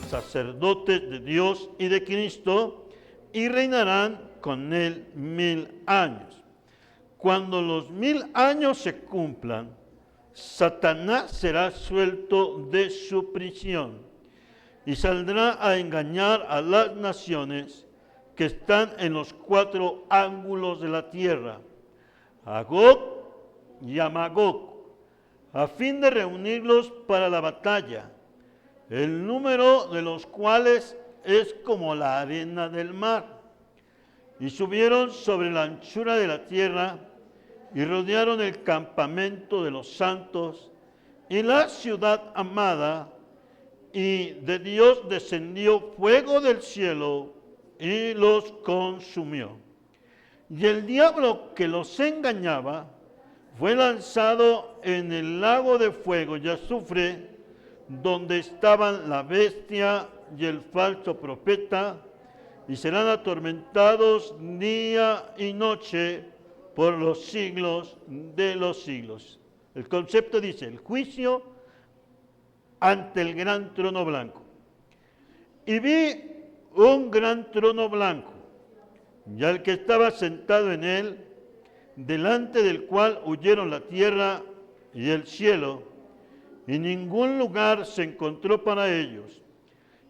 sacerdotes de Dios y de Cristo, y reinarán con él 1000 años. Cuando los 1000 años se cumplan, Satanás será suelto de su prisión y saldrá a engañar a las naciones que están en los 4 ángulos de la tierra, a Gog y a Magog, a fin de reunirlos para la batalla, el número de los cuales es como la arena del mar. Y subieron sobre la anchura de la tierra y rodearon el campamento de los santos y la ciudad amada, y de Dios descendió fuego del cielo y los consumió. Y el diablo que los engañaba fue lanzado en el lago de fuego y azufre, donde estaban la bestia y el falso profeta, y serán atormentados día y noche por los siglos de los siglos. El concepto dice, el juicio ante el gran trono blanco. Y vi un gran trono blanco, y al que estaba sentado en él, delante del cual huyeron la tierra y el cielo, y ningún lugar se encontró para ellos.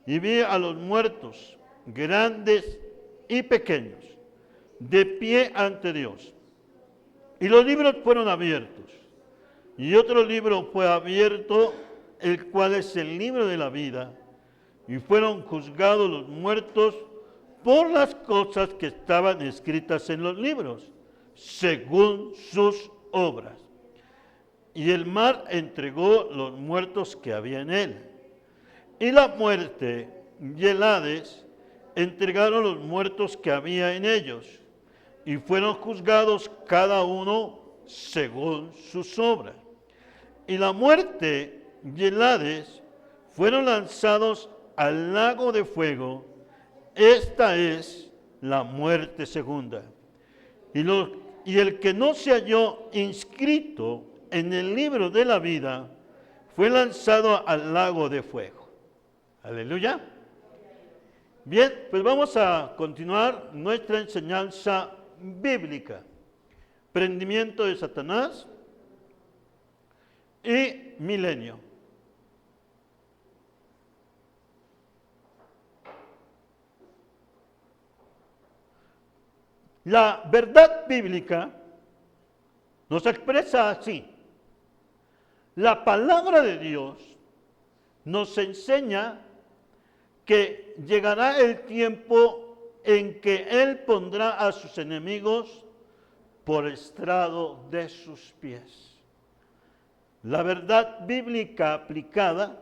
Y vi a los muertos, grandes y pequeños, de pie ante Dios. Y los libros fueron abiertos, y otro libro fue abierto, el cual es el libro de la vida, y fueron juzgados los muertos por las cosas que estaban escritas en los libros, según sus obras. Y el mar entregó los muertos que había en él, y la muerte y el Hades entregaron los muertos que había en ellos, y fueron juzgados cada uno según sus obras. Y la muerte y el Hades fueron lanzados al lago de fuego. Esta es la muerte segunda. Y el que no se halló inscrito en el libro de la vida fue lanzado al lago de fuego. Aleluya. Bien, pues vamos a continuar nuestra enseñanza bíblica. Prendimiento de Satanás y milenio. La verdad bíblica nos expresa así. La palabra de Dios nos enseña que llegará el tiempo en que Él pondrá a sus enemigos por estrado de sus pies. La verdad bíblica aplicada,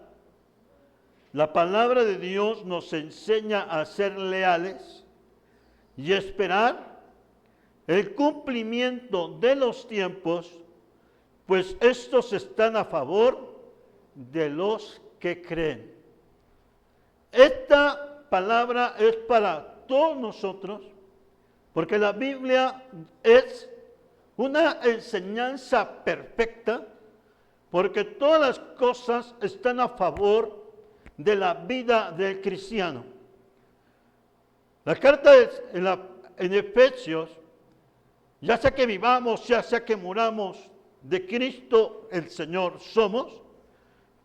la palabra de Dios nos enseña a ser leales y esperar el cumplimiento de los tiempos, pues estos están a favor de los que creen. Esta palabra es para todos nosotros, porque la Biblia es una enseñanza perfecta, porque todas las cosas están a favor de la vida del cristiano. La carta en Efesios, ya sea que vivamos, ya sea que muramos, de Cristo el Señor somos,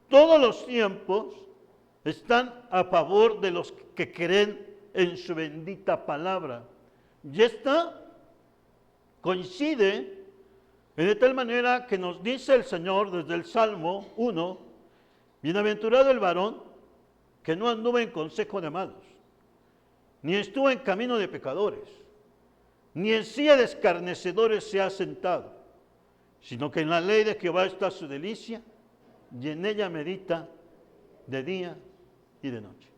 todos los tiempos están a favor de los que creen en su bendita palabra. Y esta coincide de tal manera que nos dice el Señor desde el Salmo 1, bienaventurado el varón que no anduvo en consejo de malos, ni estuvo en camino de pecadores, ni en silla de escarnecedores se ha sentado, sino que en la ley de Jehová está su delicia, y en ella medita de día y de noche.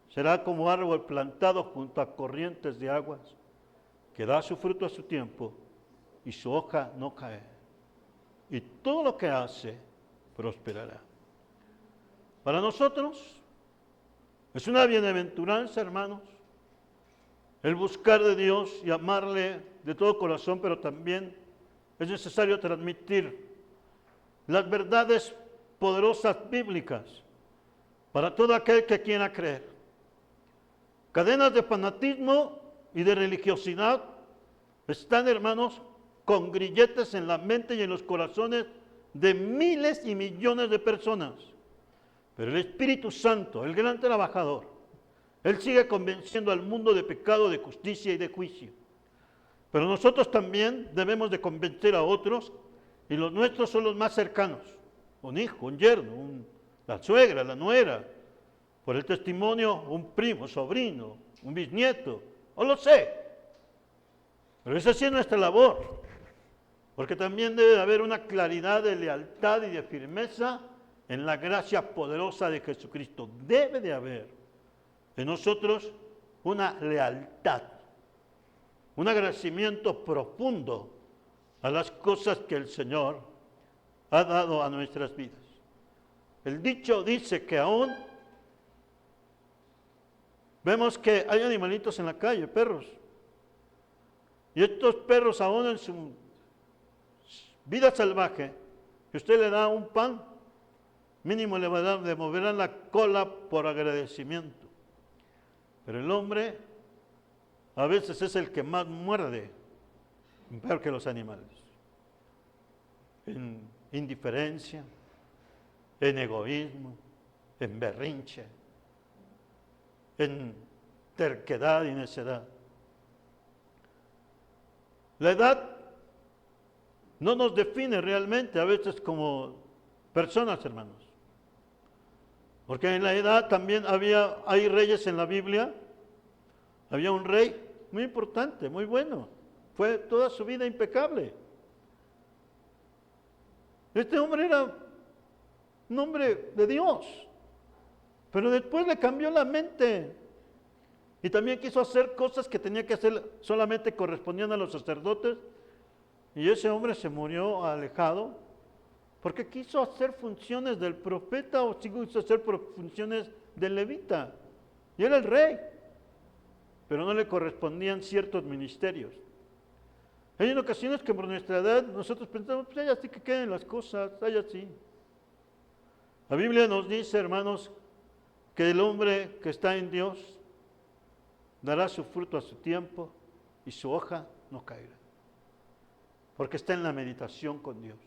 Será como árbol plantado junto a corrientes de aguas, que da su fruto a su tiempo, y su hoja no cae. Y todo lo que hace prosperará. Para nosotros es una bienaventuranza, hermanos, el buscar de Dios y amarle de todo corazón, pero también es necesario transmitir las verdades poderosas bíblicas para todo aquel que quiera creer. Cadenas de fanatismo y de religiosidad están, hermanos, con grilletes en la mente y en los corazones de miles y millones de personas. Pero el Espíritu Santo, el gran trabajador, Él sigue convenciendo al mundo de pecado, de justicia y de juicio. Pero nosotros también debemos de convencer a otros, y los nuestros son los más cercanos. Un hijo, un yerno, la suegra, la nuera, por el testimonio, un primo, sobrino, un bisnieto, o lo sé. Pero esa sí es nuestra labor, porque también debe de haber una claridad de lealtad y de firmeza en la gracia poderosa de Jesucristo. Debe de haber en nosotros una lealtad, un agradecimiento profundo a las cosas que el Señor ha dado a nuestras vidas. El dicho dice que aún vemos que hay animalitos en la calle, perros, y estos perros aún en su vida salvaje, si usted le da un pan, mínimo le moverán la cola por agradecimiento. Pero el hombre a veces es el que más muerde, peor que los animales, en indiferencia, en egoísmo, en berrinche, en terquedad y necedad. La edad no nos define realmente a veces como personas, hermanos. Porque en la edad también hay reyes en la Biblia. Había un rey muy importante, muy bueno. Fue toda su vida impecable. Este hombre era un hombre de Dios. Pero después le cambió la mente. Y también quiso hacer cosas que tenía que hacer solamente correspondían a los sacerdotes. Y ese hombre se murió alejado porque quiso hacer funciones del profeta o quiso hacer funciones del levita. Y era el rey, pero no le correspondían ciertos ministerios. Hay en ocasiones que por nuestra edad nosotros pensamos, pues allá sí que queden las cosas, allá sí. La Biblia nos dice, hermanos, que el hombre que está en Dios dará su fruto a su tiempo y su hoja no caerá. Porque está en la meditación con Dios.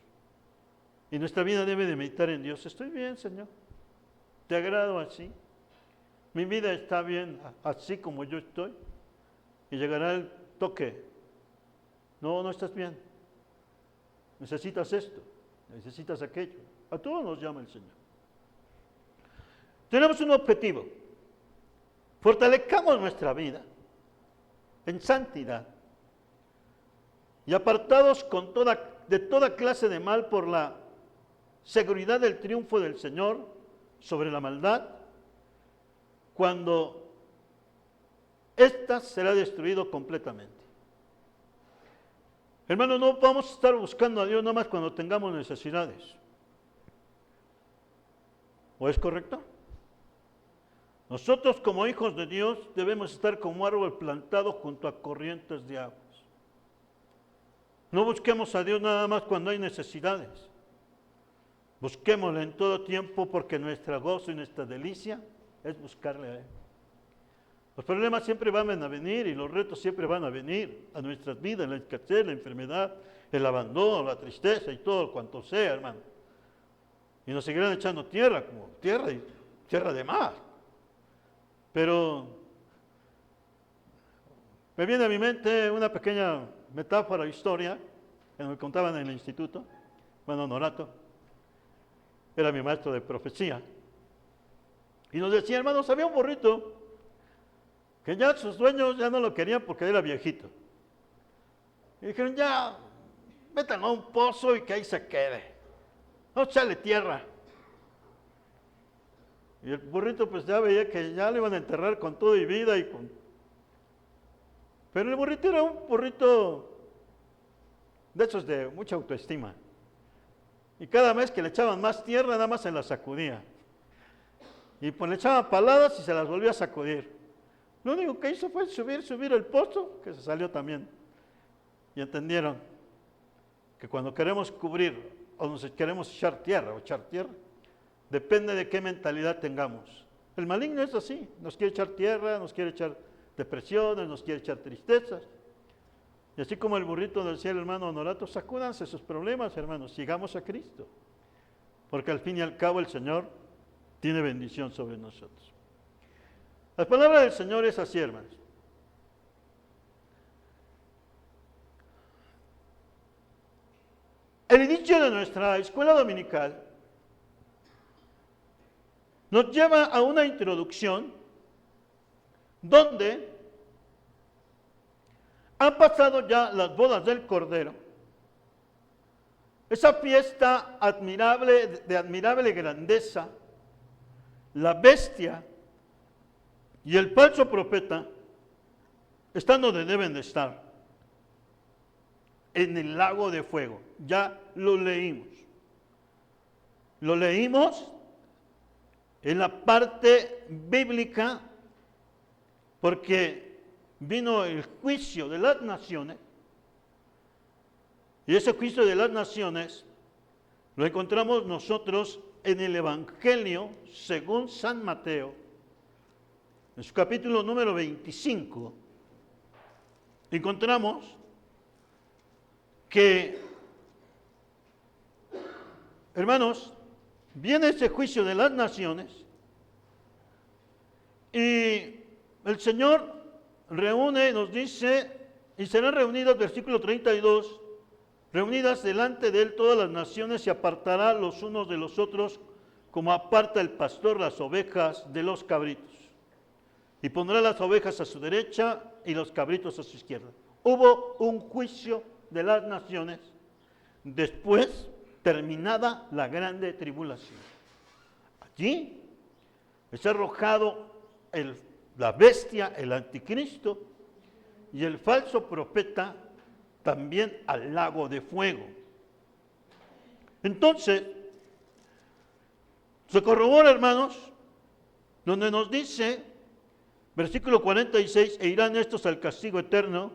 Y nuestra vida debe de meditar en Dios. Estoy bien, Señor. ¿Te agrado así? Mi vida está bien así como yo estoy. Y llegará el toque. No, no estás bien. Necesitas esto. Necesitas aquello. A todos nos llama el Señor. Tenemos un objetivo. Fortalezcamos nuestra vida en santidad y apartados de toda clase de mal por la seguridad del triunfo del Señor sobre la maldad, cuando ésta será destruido completamente. Hermanos, no vamos a estar buscando a Dios nada más cuando tengamos necesidades. ¿O es correcto? Nosotros como hijos de Dios debemos estar como árbol plantado junto a corrientes de aguas. No busquemos a Dios nada más cuando hay necesidades. Busquémosle en todo tiempo porque nuestra gozo y nuestra delicia es buscarle a Él. Los problemas siempre van a venir y los retos siempre van a venir a nuestras vidas, la escasez, la enfermedad, el abandono, la tristeza y todo cuanto sea, hermano. Y nos seguirán echando tierra, como tierra y tierra de mar. Pero me viene a mi mente una pequeña metáfora, historia, que me contaban en el instituto, bueno, Norato, era mi maestro de profecía, y nos decía, hermanos, había un burrito que ya sus dueños ya no lo querían porque era viejito. Y dijeron, ya, métanlo a un pozo y que ahí se quede, no echarle tierra. Y el burrito pues ya veía que ya le iban a enterrar con todo y vida Pero el burrito era un burrito de esos de mucha autoestima. Y cada vez que le echaban más tierra, nada más se la sacudía. Y pues le echaban paladas y se las volvía a sacudir. Lo único que hizo fue subir el pozo, que se salió también. Y entendieron que cuando queremos cubrir o nos queremos echar tierra, Depende de qué mentalidad tengamos. El maligno es así, nos quiere echar tierra, nos quiere echar depresiones, nos quiere echar tristezas. Y así como el burrito decía el hermano Honorato, sacúdanse sus problemas, hermanos, sigamos a Cristo. Porque al fin y al cabo el Señor tiene bendición sobre nosotros. La palabra del Señor es así, hermanos. El inicio de nuestra escuela dominical nos lleva a una introducción donde han pasado ya las bodas del Cordero, esa fiesta admirable, de admirable grandeza. La bestia y el falso profeta están donde deben de estar, en el lago de fuego. Ya lo leímos. Lo leímos en la parte bíblica porque vino el juicio de las naciones y ese juicio de las naciones lo encontramos nosotros en el Evangelio según San Mateo, en su capítulo número 25. Encontramos que, hermanos, viene ese juicio de las naciones y el Señor reúne, nos dice, y serán reunidas, versículo 32, reunidas delante de él todas las naciones y apartará los unos de los otros como aparta el pastor las ovejas de los cabritos. Y pondrá las ovejas a su derecha y los cabritos a su izquierda. Hubo un juicio de las naciones después terminada la grande tribulación. Allí es arrojado la bestia, el anticristo y el falso profeta también al lago de fuego. Entonces, se corrobora, hermanos, donde nos dice, versículo 46, e irán estos al castigo eterno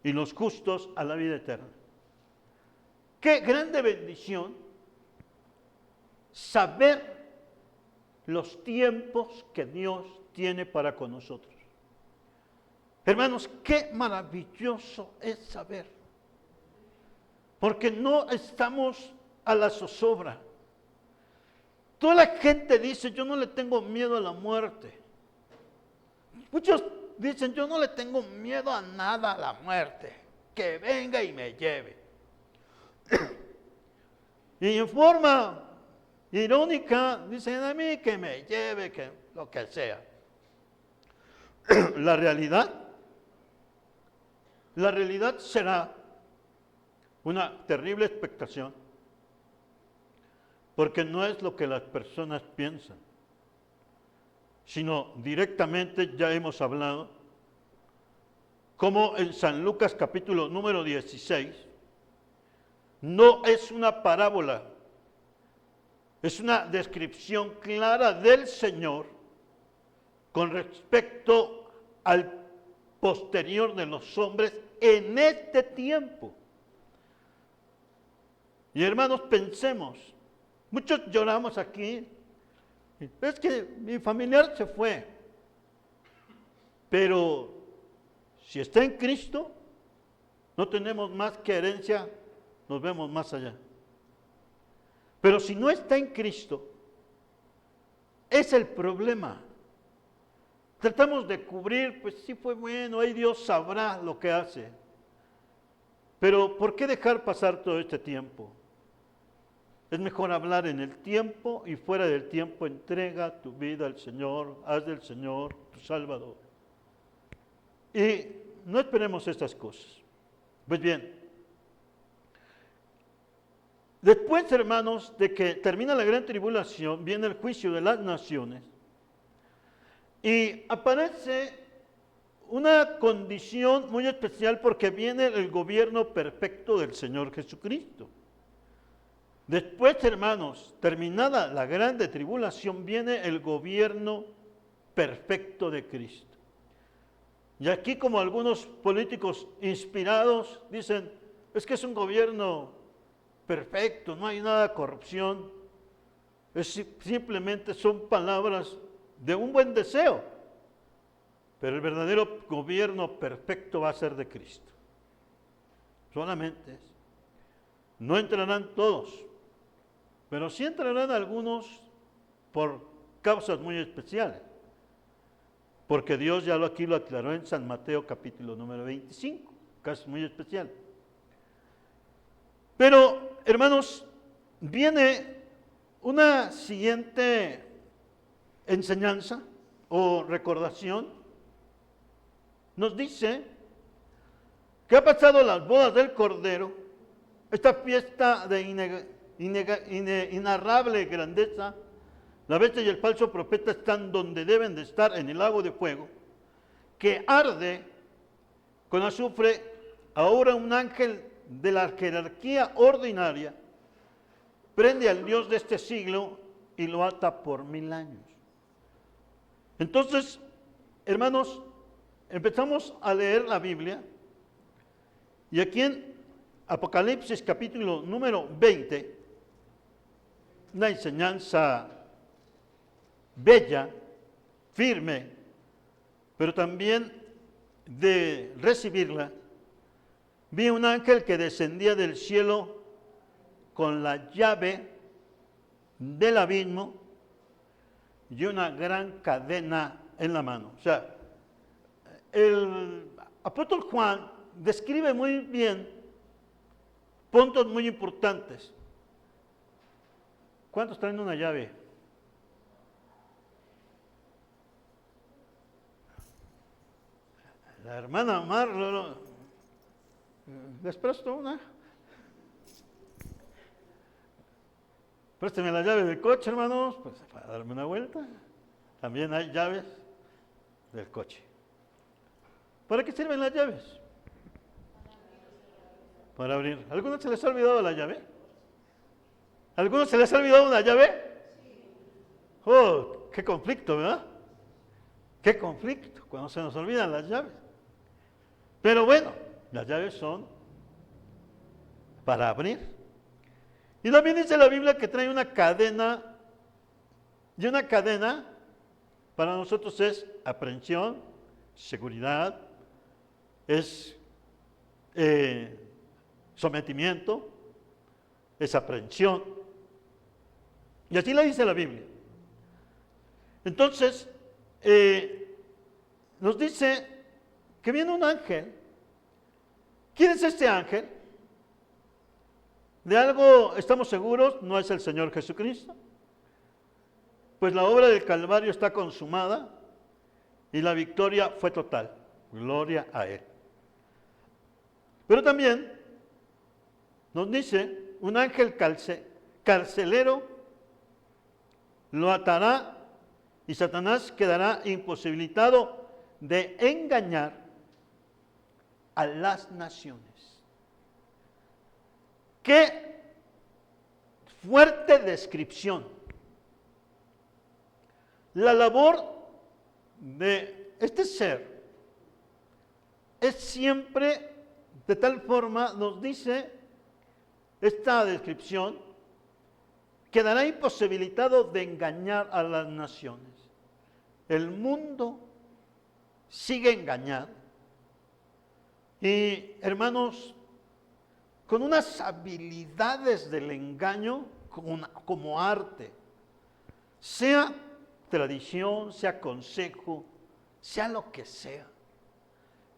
y los justos a la vida eterna. Qué grande bendición saber los tiempos que Dios tiene para con nosotros. Hermanos, qué maravilloso es saber, porque no estamos a la zozobra. Toda la gente dice, yo no le tengo miedo a la muerte. Muchos dicen, yo no le tengo miedo a nada, a la muerte, que venga y me lleve. Y en forma irónica dicen, a mí que me lleve, que lo que sea. La realidad será una terrible expectación, porque no es lo que las personas piensan, sino directamente ya hemos hablado, como en San Lucas capítulo número 16, no es una parábola, es una descripción clara del Señor con respecto al posterior de los hombres en este tiempo. Y hermanos, pensemos, muchos lloramos aquí, es que mi familiar se fue, pero si está en Cristo, no tenemos más que herencia, nos vemos más allá. Pero si no está en Cristo, es el problema. Tratamos de cubrir, pues sí fue bueno, ahí Dios sabrá lo que hace. Pero ¿por qué dejar pasar todo este tiempo? Es mejor hablar en el tiempo y fuera del tiempo. Entrega tu vida al Señor, haz del Señor tu Salvador. Y no esperemos estas cosas. Pues bien, después, hermanos, de que termina la gran tribulación, viene el juicio de las naciones y aparece una condición muy especial porque viene el gobierno perfecto del Señor Jesucristo. Después, hermanos, terminada la grande tribulación, viene el gobierno perfecto de Cristo. Y aquí, como algunos políticos inspirados dicen, es que es un gobierno perfecto, no hay nada de corrupción. simplemente son palabras de un buen deseo, pero el verdadero gobierno perfecto va a ser de Cristo. Solamente eso. No entrarán todos, pero sí entrarán algunos por causas muy especiales, porque Dios ya aquí lo aclaró en San Mateo capítulo número 25, casos muy especial. Pero, hermanos, viene una siguiente enseñanza o recordación. Nos dice que ha pasado las bodas del Cordero, esta fiesta de inarrable grandeza. La bestia y el falso profeta están donde deben de estar, en el lago de fuego, que arde con azufre. Ahora un ángel de la jerarquía ordinaria prende al Dios de este siglo y lo ata por 1000 años. Entonces, hermanos, empezamos a leer la Biblia, y aquí en Apocalipsis capítulo número 20, una enseñanza bella, firme, pero también de recibirla, vi un ángel que descendía del cielo con la llave del abismo y una gran cadena en la mano. O sea, el apóstol Juan describe muy bien puntos muy importantes. ¿Cuántos traen una llave? La hermana Mar, ¿les presto una? Présteme la llave del coche, hermanos, pues para darme una vuelta. También hay llaves del coche. ¿Para qué sirven las llaves? Para abrir. ¿A algunos se les ha olvidado la llave? ¿A algunos se les ha olvidado una llave? Oh, qué conflicto, ¿verdad? Qué conflicto cuando se nos olvidan las llaves. Pero bueno, las llaves son para abrir. Y también dice la Biblia que trae una cadena, y una cadena para nosotros es aprehensión, seguridad, es sometimiento, es aprehensión. Y así la dice la Biblia. Entonces, nos dice que viene un ángel. ¿Quién es este ángel? De algo estamos seguros, no es el Señor Jesucristo, pues la obra del Calvario está consumada y la victoria fue total. Gloria a Él. Pero también nos dice, un ángel carcelero lo atará y Satanás quedará imposibilitado de engañar a las naciones. Qué fuerte descripción. La labor de este ser es siempre, de tal forma, nos dice esta descripción, quedará imposibilitado de engañar a las naciones. El mundo sigue engañado. Y hermanos, con unas habilidades del engaño como arte, sea tradición, sea consejo, sea lo que sea.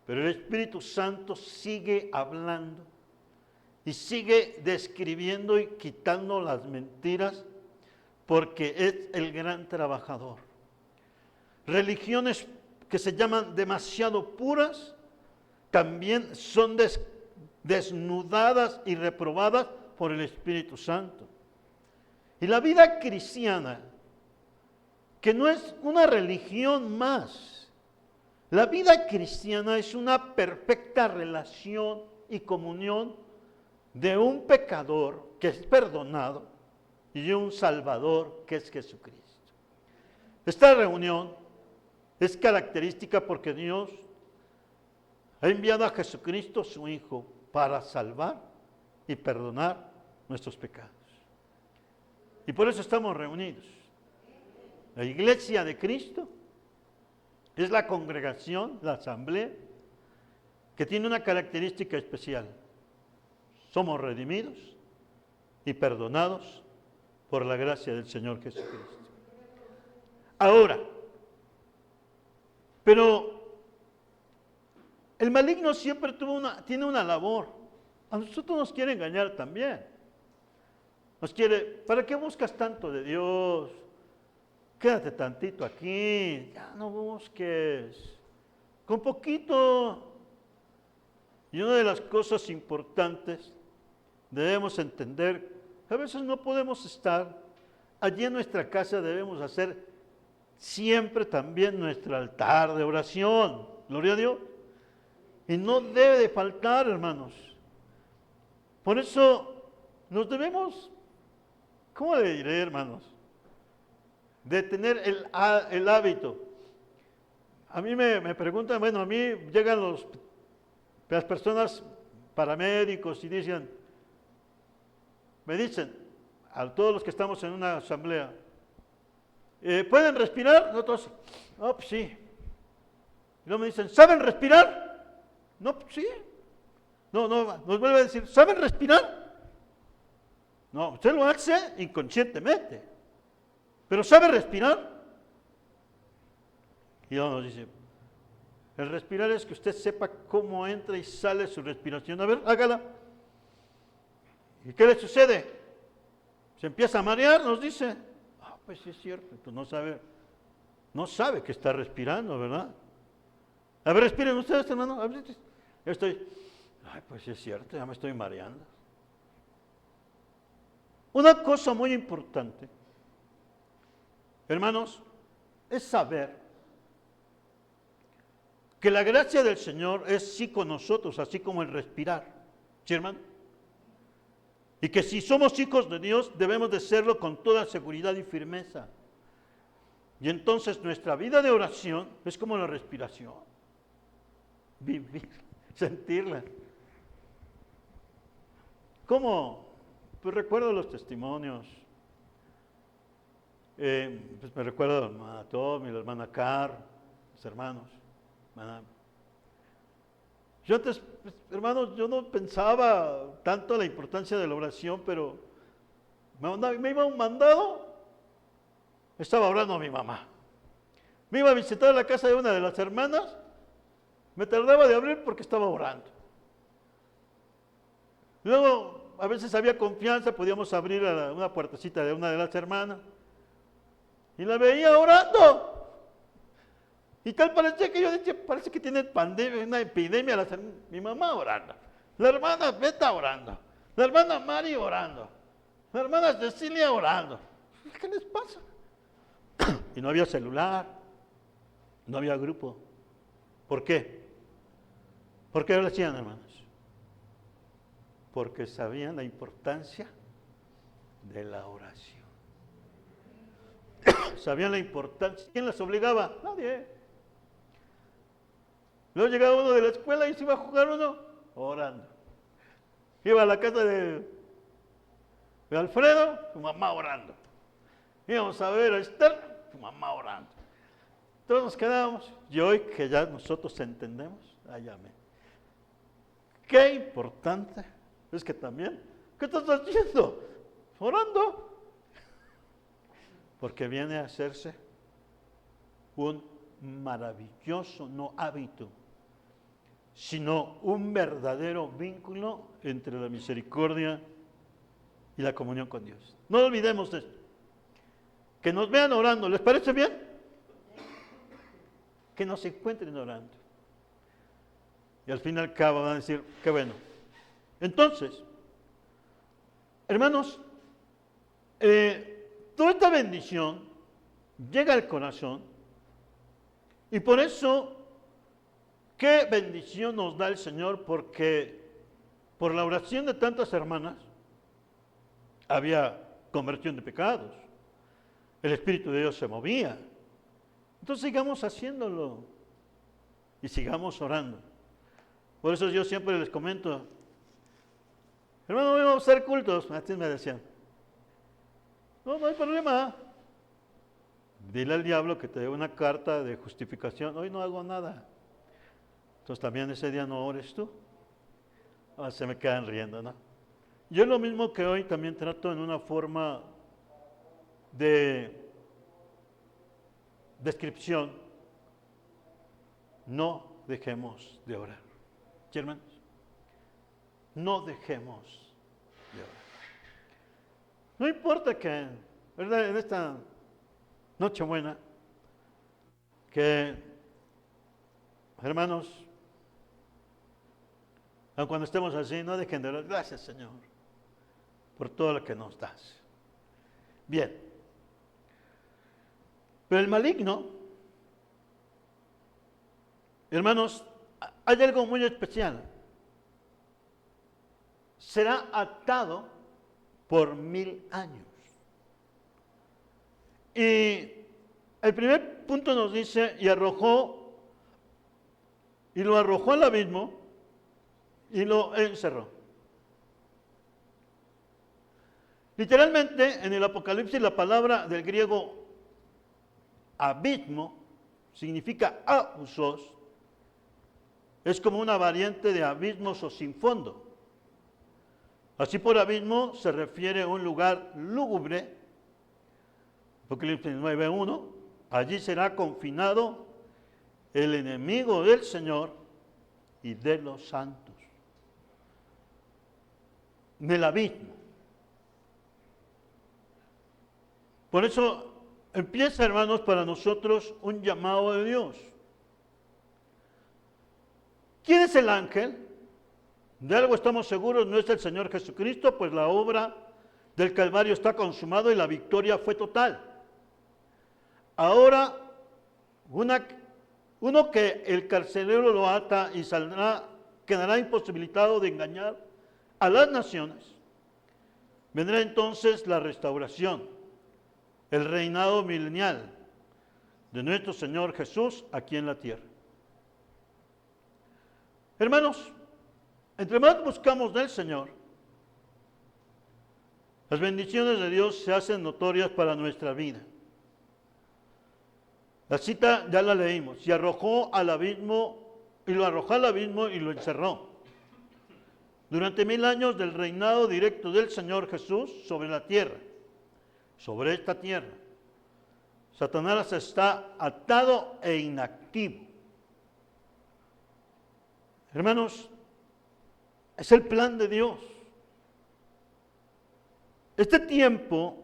Pero el Espíritu Santo sigue hablando y sigue describiendo y quitando las mentiras, porque es el gran trabajador. Religiones que se llaman demasiado puras también son desnudadas y reprobadas por el Espíritu Santo. Y la vida cristiana, que no es una religión más, la vida cristiana es una perfecta relación y comunión de un pecador que es perdonado y de un Salvador que es Jesucristo. Esta reunión es característica porque Dios ha enviado a Jesucristo, su Hijo, para salvar y perdonar nuestros pecados. Y por eso estamos reunidos. La iglesia de Cristo es la congregación, la asamblea, que tiene una característica especial. Somos redimidos y perdonados por la gracia del Señor Jesucristo. Ahora, pero el maligno siempre tiene una labor. A nosotros nos quiere engañar también. Nos quiere, ¿para qué buscas tanto de Dios? Quédate tantito aquí, ya no busques. Con poquito. Y una de las cosas importantes debemos entender, a veces no podemos estar, allí en nuestra casa debemos hacer siempre también nuestro altar de oración, gloria a Dios, y no debe de faltar, hermanos. Por eso nos debemos, ¿cómo le diré, hermanos? De tener el hábito. A mí me preguntan, bueno, a mí llegan las personas paramédicos y me dicen, a todos los que estamos en una asamblea, ¿pueden respirar? Nosotros, no, pues sí. Y luego me dicen, ¿saben respirar? No, pues sí. No, nos vuelve a decir, ¿saben respirar? No, usted lo hace inconscientemente, pero ¿sabe respirar? Y luego nos dice, el respirar es que usted sepa cómo entra y sale su respiración. A ver, hágala. ¿Y qué le sucede? Se empieza a marear, nos dice. Pues sí es cierto, pues no sabe que está respirando, ¿verdad? A ver, respiren ustedes, hermano. A ver, pues sí es cierto, ya me estoy mareando. Una cosa muy importante, hermanos, es saber que la gracia del Señor es sí con nosotros, así como el respirar. ¿Sí, hermano? Y que si somos hijos de Dios, debemos de serlo con toda seguridad y firmeza. Y entonces nuestra vida de oración es como la respiración. Vivir, sentirla. ¿Cómo? Pues recuerdo los testimonios. Pues me recuerdo a la hermana Tommy, la hermana Carr, los hermanos. Yo antes, pues, hermanos, yo no pensaba tanto la importancia de la oración, pero me iba a un mandado, estaba orando a mi mamá. Me iba a visitar la casa de una de las hermanas, me tardaba de abrir porque estaba orando. Luego, a veces había confianza, podíamos abrir una puertecita de una de las hermanas, y la veía orando. Y tal parecía que yo decía, parece que tiene pandemia, una epidemia, mi mamá orando, la hermana Beta orando, la hermana Mari orando, la hermana Cecilia orando. ¿Qué les pasa? Y no había celular, no había grupo. ¿Por qué? ¿Por qué lo hacían, hermanos? Porque sabían la importancia de la oración. Sabían la importancia. ¿Quién las obligaba? Nadie. Luego llegaba uno de la escuela y se iba a jugar uno orando. Iba a la casa de Alfredo, su mamá orando. Íbamos a ver a Esther, su mamá orando. Todos nos quedábamos. Y hoy que ya nosotros entendemos, amén. Qué importante es que también, ¿qué estás haciendo? Orando. Porque viene a hacerse un maravilloso, no hábito, sino un verdadero vínculo entre la misericordia y la comunión con Dios. No olvidemos de esto. Que nos vean orando, ¿les parece bien? Que nos encuentren orando. Y al fin y al cabo van a decir, qué bueno. Entonces, hermanos, toda esta bendición llega al corazón y por eso, qué bendición nos da el Señor, porque por la oración de tantas hermanas había conversión de pecados, el Espíritu de Dios se movía. Entonces sigamos haciéndolo y sigamos orando. Por eso yo siempre les comento, hermano, vamos a hacer cultos, así me decían. No, no hay problema. Dile al diablo que te dé una carta de justificación. Hoy no hago nada. Entonces también ese día no ores tú. Se me quedan riendo, ¿no? Yo lo mismo que hoy también trato en una forma de descripción. No dejemos de orar. ¿Sí, hermanos? No dejemos de orar. No importa que, ¿verdad? En esta Nochebuena, que, hermanos, aun cuando estemos así, no dejen de orar. Gracias, Señor, por todo lo que nos das. Bien. Pero el maligno, hermanos, hay algo muy especial. Será atado por 1000 años. Y el primer punto nos dice, y lo arrojó al abismo y lo encerró. Literalmente, en el Apocalipsis, la palabra del griego abismo significa abusos, es como una variante de abismos o sin fondo. Así por abismo se refiere a un lugar lúgubre, Apocalipsis 9:1, allí será confinado el enemigo del Señor y de los santos. En el abismo. Por eso empieza, hermanos, para nosotros un llamado de Dios. ¿Quién es el ángel? De algo estamos seguros, no es el Señor Jesucristo, pues la obra del Calvario está consumado y la victoria fue total. Ahora, uno que el carcelero lo ata y quedará imposibilitado de engañar a las naciones. Vendrá entonces la restauración, el reinado milenial de nuestro Señor Jesús aquí en la tierra. Hermanos, entre más buscamos del Señor, las bendiciones de Dios se hacen notorias para nuestra vida. La cita ya la leímos, y lo arrojó al abismo y lo encerró. Durante 1000 años del reinado directo del Señor Jesús sobre la tierra, sobre esta tierra, Satanás está atado e inactivo. Hermanos, es el plan de Dios. Este tiempo,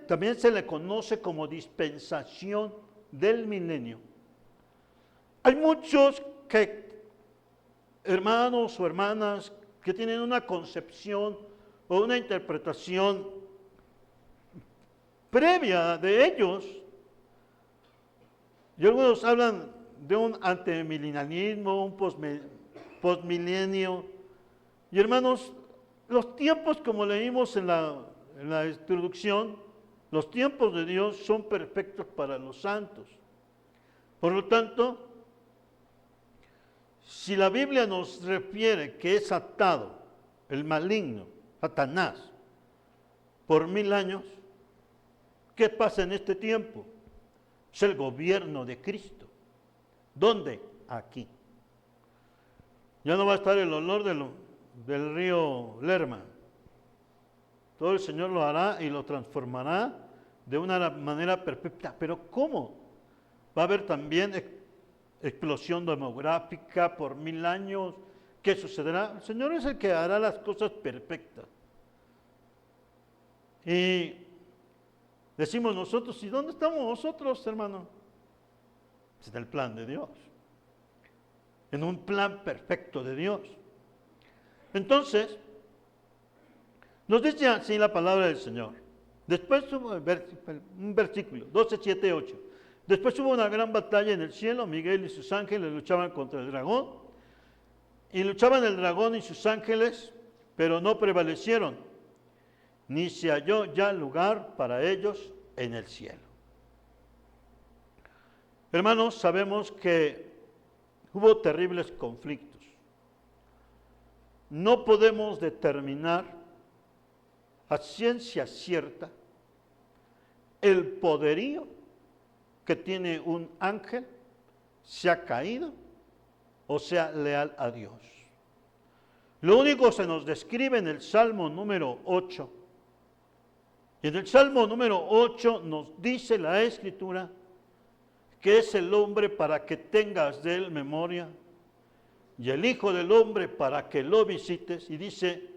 también se le conoce como dispensación del milenio. Hay muchos hermanos o hermanas que tienen una concepción o una interpretación previa de ellos. Y algunos hablan de un antemilenialismo, un postmilenio. Y hermanos, los tiempos, como leímos en la introducción, los tiempos de Dios son perfectos para los santos. Por lo tanto, si la Biblia nos refiere que es atado el maligno, Satanás, por 1000 años, ¿qué pasa en este tiempo? Es el gobierno de Cristo. ¿Dónde? Aquí. Ya no va a estar el olor del río Lerma. Todo el Señor lo hará y lo transformará de una manera perfecta. Pero ¿cómo? Va a haber también explosión demográfica por 1000 años. ¿Qué sucederá? El Señor es el que hará las cosas perfectas. Y decimos nosotros, ¿y dónde estamos nosotros, hermano? Es en el plan de Dios. En un plan perfecto de Dios. Entonces, nos dice así la palabra del Señor. Después hubo un versículo, 12, 7, 8. Después hubo una gran batalla en el cielo. Miguel y sus ángeles luchaban contra el dragón. Y luchaban el dragón y sus ángeles, pero no prevalecieron. Ni se halló ya lugar para ellos en el cielo. Hermanos, sabemos que hubo terribles conflictos. No podemos determinar a ciencia cierta el poderío que tiene un ángel, sea caído o sea leal a Dios. Lo único se nos describe en el Salmo número 8. Y en el Salmo número 8 nos dice la Escritura que es el hombre para que tengas de él memoria y el Hijo del Hombre para que lo visites. Y dice,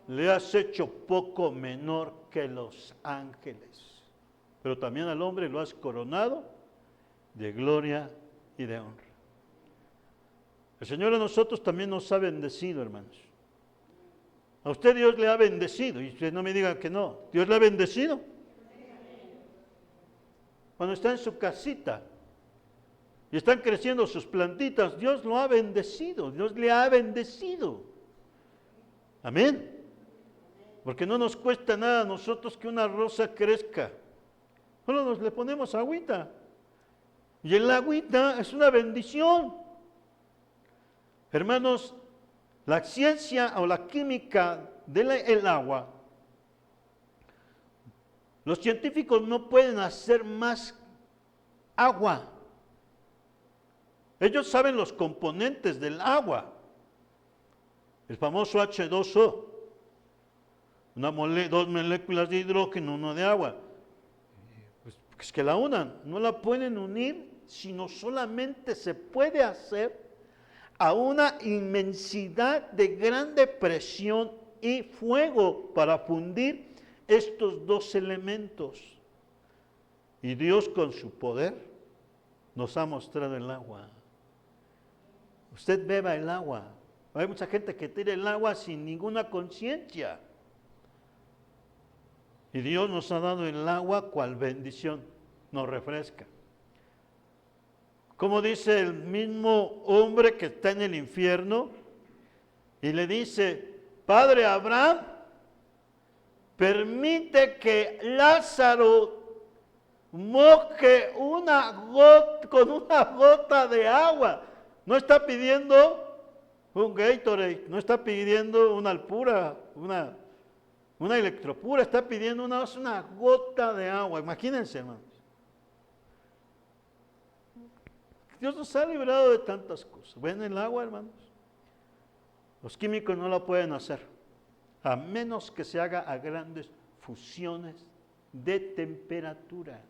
le has hecho poco menor que los ángeles, pero también al hombre lo has coronado de gloria y de honra. El Señor a nosotros también nos ha bendecido, hermanos. A usted Dios le ha bendecido, y usted no me diga que no. ¿Dios le ha bendecido? Cuando está en su casita y están creciendo sus plantitas, Dios lo ha bendecido, Dios le ha bendecido. Amén. Porque no nos cuesta nada a nosotros que una rosa crezca. Solo nos le ponemos agüita. Y el agüita es una bendición. Hermanos, la ciencia o la química del agua, los científicos no pueden hacer más agua. Ellos saben los componentes del agua. El famoso H2O, dos moléculas de hidrógeno, una de agua. Pues que la unan, no la pueden unir, sino solamente se puede hacer a una inmensidad de grande presión y fuego para fundir estos dos elementos. Y Dios con su poder nos ha mostrado el agua. Usted beba el agua. Hay mucha gente que tira el agua sin ninguna conciencia. Y Dios nos ha dado el agua cual bendición, nos refresca. Como dice el mismo hombre que está en el infierno y le dice, Padre Abraham, permite que Lázaro moje con una gota de agua. No está pidiendo un Gatorade, no está pidiendo una Alpura, una Electropura, está pidiendo una gota de agua. Imagínense, hermanos. Dios nos ha librado de tantas cosas. ¿Ven el agua, hermanos? Los químicos no la pueden hacer, a menos que se haga a grandes fusiones de temperatura.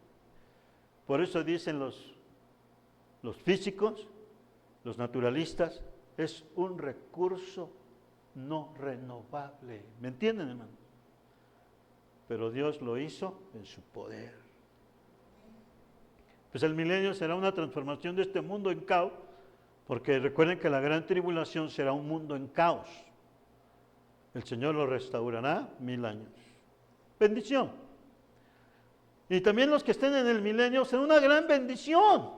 Por eso dicen los físicos, los naturalistas, es un recurso no renovable. ¿Me entienden, hermanos? Pero Dios lo hizo en su poder. Pues el milenio será una transformación de este mundo en caos, porque recuerden que la gran tribulación será un mundo en caos. El Señor lo restaurará 1000 años. Bendición. Y también los que estén en el milenio será una gran bendición.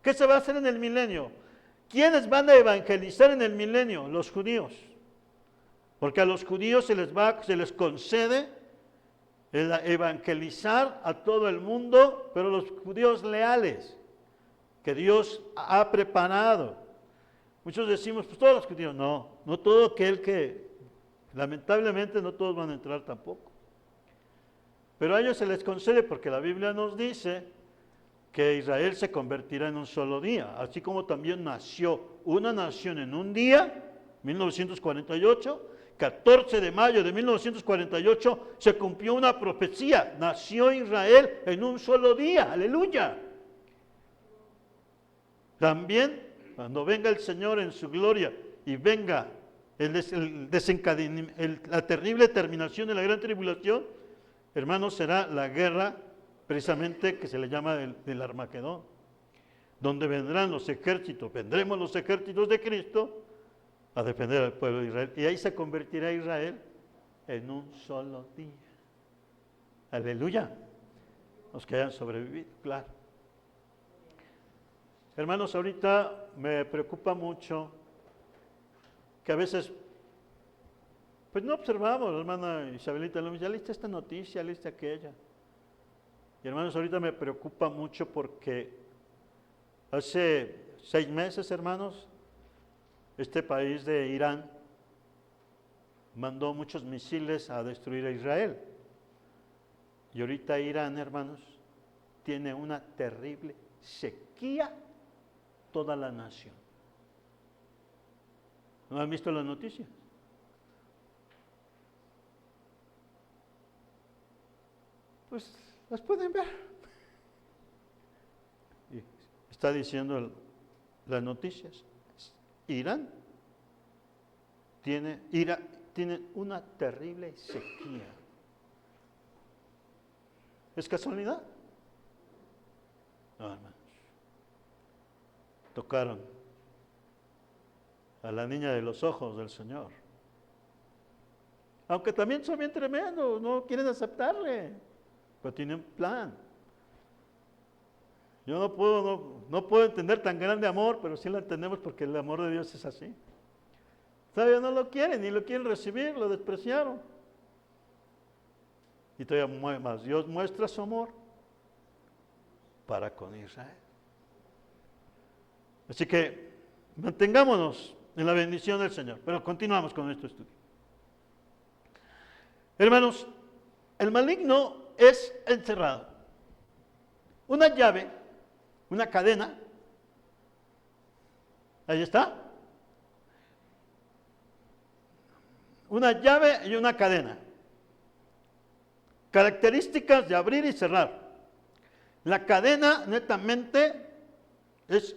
¿Qué se va a hacer en el milenio? ¿Quiénes van a evangelizar en el milenio? Los judíos. Porque a los judíos se les concede el evangelizar a todo el mundo, pero los judíos leales, que Dios ha preparado. Muchos decimos, pues todos los judíos, no todo aquel que, lamentablemente no todos van a entrar tampoco. Pero a ellos se les concede porque la Biblia nos dice que Israel se convertirá en un solo día, así como también nació una nación en un día, 1948, 14 de mayo de 1948 se cumplió una profecía, nació Israel en un solo día, aleluya. También cuando venga el Señor en su gloria y venga la terrible terminación de la gran tribulación, hermanos, será la guerra precisamente que se le llama del Armagedón, donde vendremos los ejércitos de Cristo a defender al pueblo de Israel. Y ahí se convertirá Israel en un solo día. Aleluya. Los que hayan sobrevivido, claro. Hermanos, ahorita me preocupa mucho que a veces, pues no observamos, hermana Isabelita, ya leíste esta noticia, leíste aquella. Y hermanos, ahorita me preocupa mucho porque hace 6 meses, hermanos, este país de Irán mandó muchos misiles a destruir a Israel. Y ahorita Irán, hermanos, tiene una terrible sequía toda la nación. ¿No han visto las noticias? Pues las pueden ver. Y está diciendo las noticias. Irán tiene una terrible sequía. ¿Es casualidad? No, hermanos. Tocaron a la niña de los ojos del Señor. Aunque también son bien tremendos, no quieren aceptarle, pero tienen un plan. Yo no puedo entender tan grande amor, pero sí lo entendemos porque el amor de Dios es así. Todavía no lo quieren, ni lo quieren recibir, lo despreciaron. Y todavía más, Dios muestra su amor para con Israel. Así que mantengámonos en la bendición del Señor. Pero continuamos con nuestro estudio. Hermanos, el maligno es encerrado. Una llave, una cadena, ahí está. Una llave y una cadena. Características de abrir y cerrar. La cadena netamente es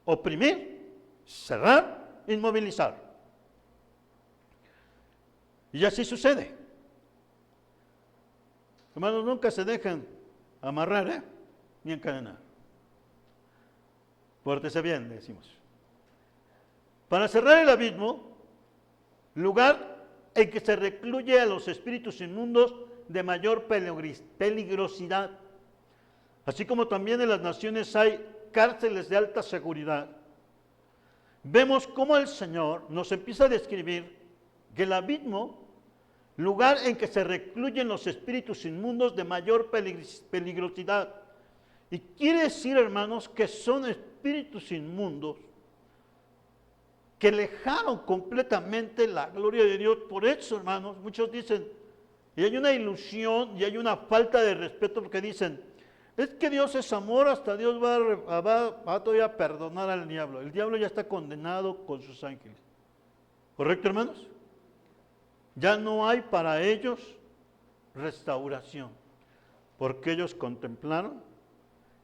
oprimir, cerrar, inmovilizar. Y así sucede. Hermanos, nunca se dejen amarrar, ni encadenar. Pórtese bien, decimos. Para cerrar el abismo, lugar en que se recluye a los espíritus inmundos de mayor peligrosidad. Así como también en las naciones hay cárceles de alta seguridad. Vemos cómo el Señor nos empieza a describir que el abismo, lugar en que se recluyen los espíritus inmundos de mayor peligrosidad. Y quiere decir, hermanos, que son espíritus inmundos que alejaron completamente la gloria de Dios. Por eso, hermanos, muchos dicen, y hay una ilusión y hay una falta de respeto porque dicen, es que Dios es amor, hasta Dios va todavía a perdonar al diablo. El diablo ya está condenado con sus ángeles. ¿Correcto, hermanos? Ya no hay para ellos restauración, porque ellos contemplaron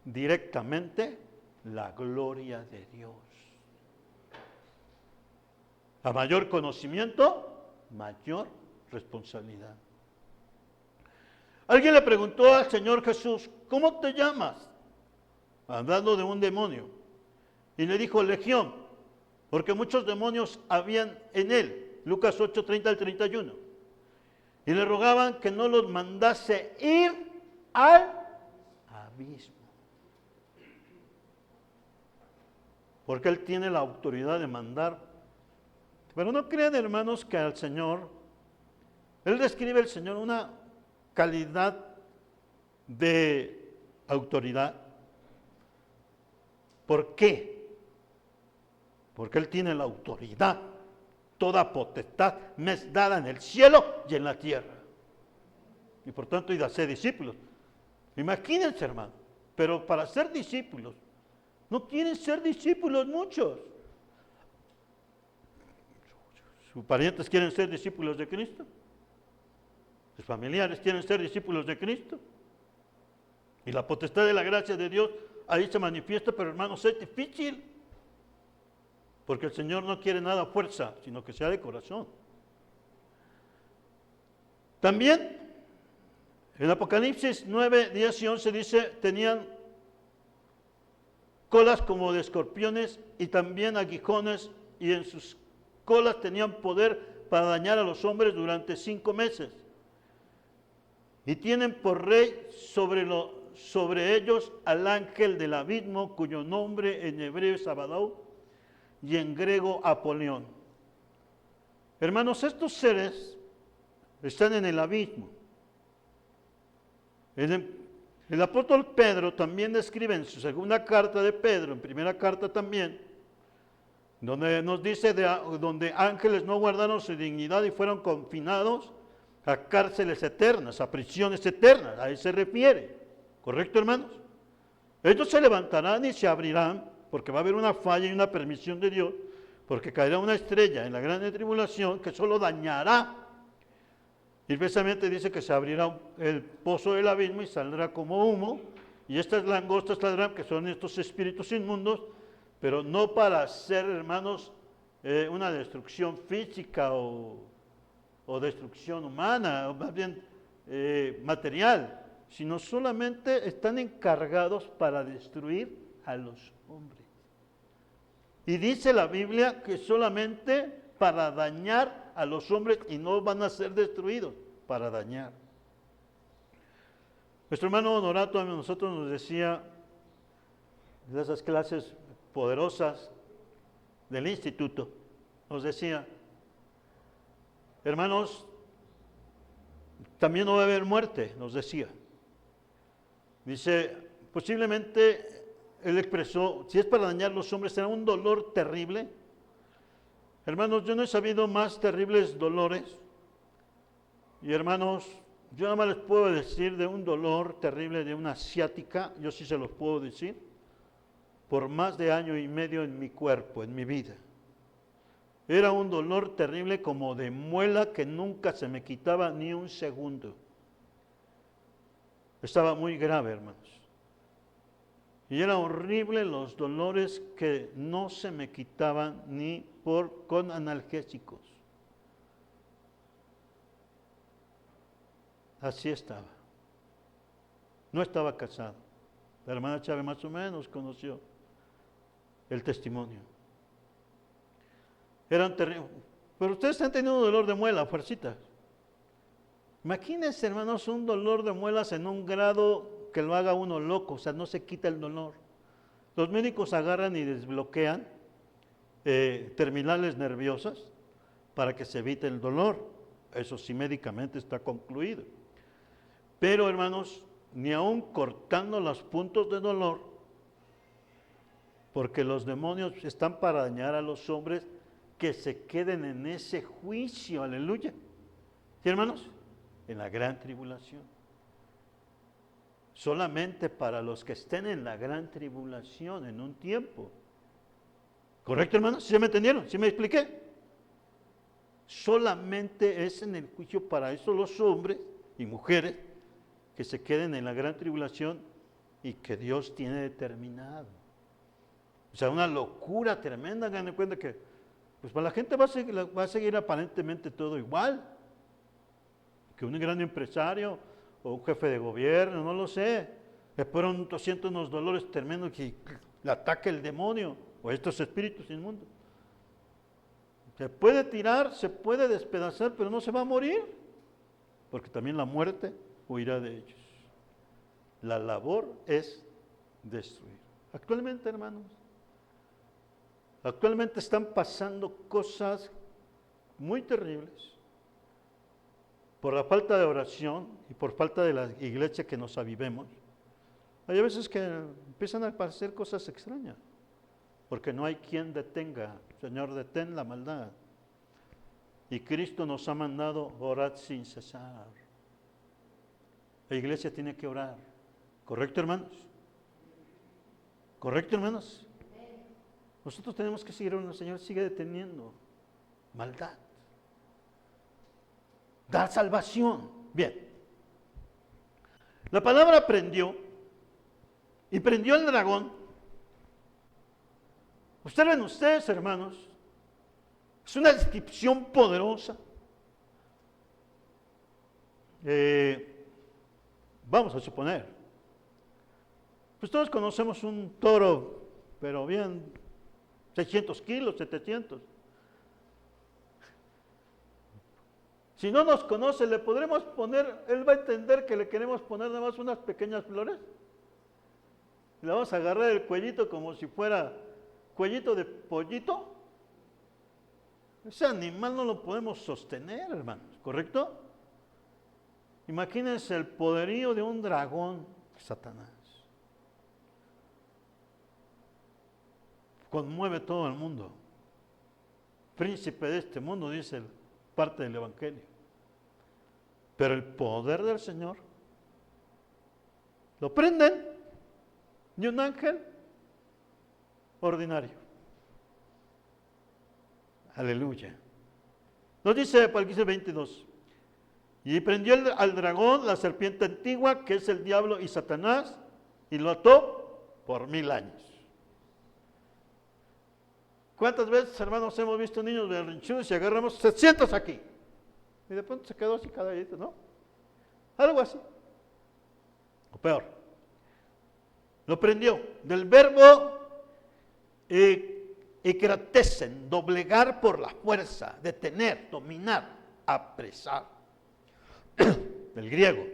directamente la gloria de Dios. A mayor conocimiento, mayor responsabilidad. Alguien le preguntó al Señor Jesús, ¿cómo te llamas? Hablando de un demonio. Y le dijo, Legión, porque muchos demonios habían en él. Lucas 8, 30 al 31. Y le rogaban que no los mandase ir al abismo. Porque él tiene la autoridad de mandar. Pero no crean, hermanos, que al Señor, él describe al Señor una calidad de autoridad. ¿Por qué? Porque él tiene la autoridad. Toda potestad me es dada en el cielo y en la tierra. Y por tanto, id a ser discípulos. Imagínense, hermano, pero para ser discípulos, no quieren ser discípulos muchos. ¿Sus parientes quieren ser discípulos de Cristo? ¿Sus familiares quieren ser discípulos de Cristo? Y la potestad de la gracia de Dios ahí se manifiesta, pero hermanos, es difícil. Porque el Señor no quiere nada a fuerza, sino que sea de corazón. También, en Apocalipsis 9, 10 y 11 dice, tenían colas como de escorpiones y también aguijones, y en sus colas tenían poder para dañar a los hombres durante 5 meses. Y tienen por rey sobre ellos al ángel del abismo, cuyo nombre en hebreo es Abadón y en griego Apolión. Hermanos, estos seres están en el abismo. El apóstol Pedro también describe en su segunda carta de Pedro, en primera carta también, donde nos dice donde ángeles no guardaron su dignidad y fueron confinados a cárceles eternas, a prisiones eternas, a eso se refiere. ¿Correcto, hermanos? Ellos se levantarán y se abrirán, porque va a haber una falla y una permisión de Dios, porque caerá una estrella en la gran tribulación que solo dañará. Y precisamente dice que se abrirá el pozo del abismo y saldrá como humo, y estas langostas saldrán, que son estos espíritus inmundos, pero no para hacer, hermanos, una destrucción física o destrucción humana, o más bien material, sino solamente están encargados para destruir a los hombres. Y dice la Biblia que solamente para dañar a los hombres, y no van a ser destruidos, para dañar. Nuestro hermano Honorato a nosotros nos decía, de esas clases poderosas del instituto, nos decía, hermanos, también no va a haber muerte, nos decía. Dice, posiblemente, él expresó, si es para dañar a los hombres, será un dolor terrible. Hermanos, yo no he sabido más terribles dolores. Y hermanos, yo nada más les puedo decir de un dolor terrible de una ciática, yo sí se los puedo decir, por más de 1.5 años en mi cuerpo, en mi vida. Era un dolor terrible como de muela que nunca se me quitaba ni un segundo. Estaba muy grave, hermanos. Y era horrible los dolores que no se me quitaban ni con analgésicos. Así estaba. No estaba casado. La hermana Chávez más o menos conoció el testimonio. Eran terribles. Pero ustedes han tenido un dolor de muela, fuercita. Imagínense, hermanos, un dolor de muelas en un grado que lo haga uno loco, o sea, no se quita el dolor. Los médicos agarran y desbloquean terminales nerviosas para que se evite el dolor. Eso sí, médicamente está concluido. Pero, hermanos, ni aun cortando los puntos de dolor, porque los demonios están para dañar a los hombres, que se queden en ese juicio, aleluya. ¿Sí, hermanos? En la gran tribulación. Solamente para los que estén en la gran tribulación en un tiempo. ¿Correcto, hermanos? ¿Sí me entendieron? ¿Sí me expliqué? Solamente es en el juicio para eso los hombres y mujeres que se queden en la gran tribulación y que Dios tiene determinado. O sea, una locura tremenda, hagan de cuenta que pues para la gente va a seguir aparentemente todo igual. Que un gran empresario o un jefe de gobierno, no lo sé, después siente unos dolores tremendos que le ataca el demonio o estos espíritus inmundos. Se puede tirar, se puede despedazar, pero no se va a morir, porque también la muerte huirá de ellos. La labor es destruir. Actualmente, hermanos, están pasando cosas muy terribles por la falta de oración y por falta de la iglesia que nos avivemos. Hay veces que empiezan a pasar cosas extrañas, porque no hay quien detenga. Señor, detén la maldad. Y Cristo nos ha mandado orar sin cesar. La iglesia tiene que orar. ¿Correcto, hermanos? ¿Correcto, hermanos? Nosotros tenemos que seguir orando. El Señor sigue deteniendo maldad. Dar salvación. Bien. La palabra prendió y prendió el dragón. Observen ustedes, hermanos, es una descripción poderosa. Vamos a suponer, pues todos conocemos un toro, pero bien, 600 kilos, 700. Si no nos conoce, le podremos poner, él va a entender que le queremos poner nada más unas pequeñas flores. Le vamos a agarrar el cuellito como si fuera cuellito de pollito. Ese animal no lo podemos sostener, hermanos, ¿correcto? Imagínense el poderío de un dragón, Satanás. Conmueve todo el mundo. príncipe de este mundo, dice parte del Evangelio. Pero el poder del Señor lo prenden de un ángel ordinario. Aleluya. Nos dice Apocalipsis 22. Y prendió al dragón, la serpiente antigua, que es el diablo y Satanás, y lo ató por 1000 años. ¿Cuántas veces, hermanos, hemos visto niños berrinchudos y agarramos, se sientas aquí? Y de pronto se quedó así calladito, ¿no? Algo así. O peor. Lo prendió. Del verbo ekratesen, doblegar por la fuerza, detener, dominar, apresar. Del griego.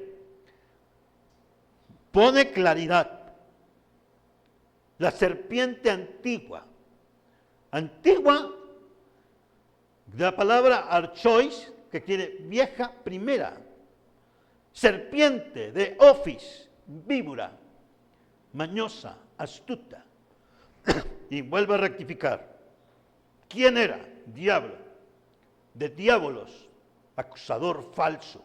Pone claridad. La serpiente antigua. Antigua, de la palabra archois, que quiere vieja primera. Serpiente, de office, víbora, mañosa, astuta. Y vuelve a rectificar. ¿Quién era? Diablo. De diabolos, acusador falso.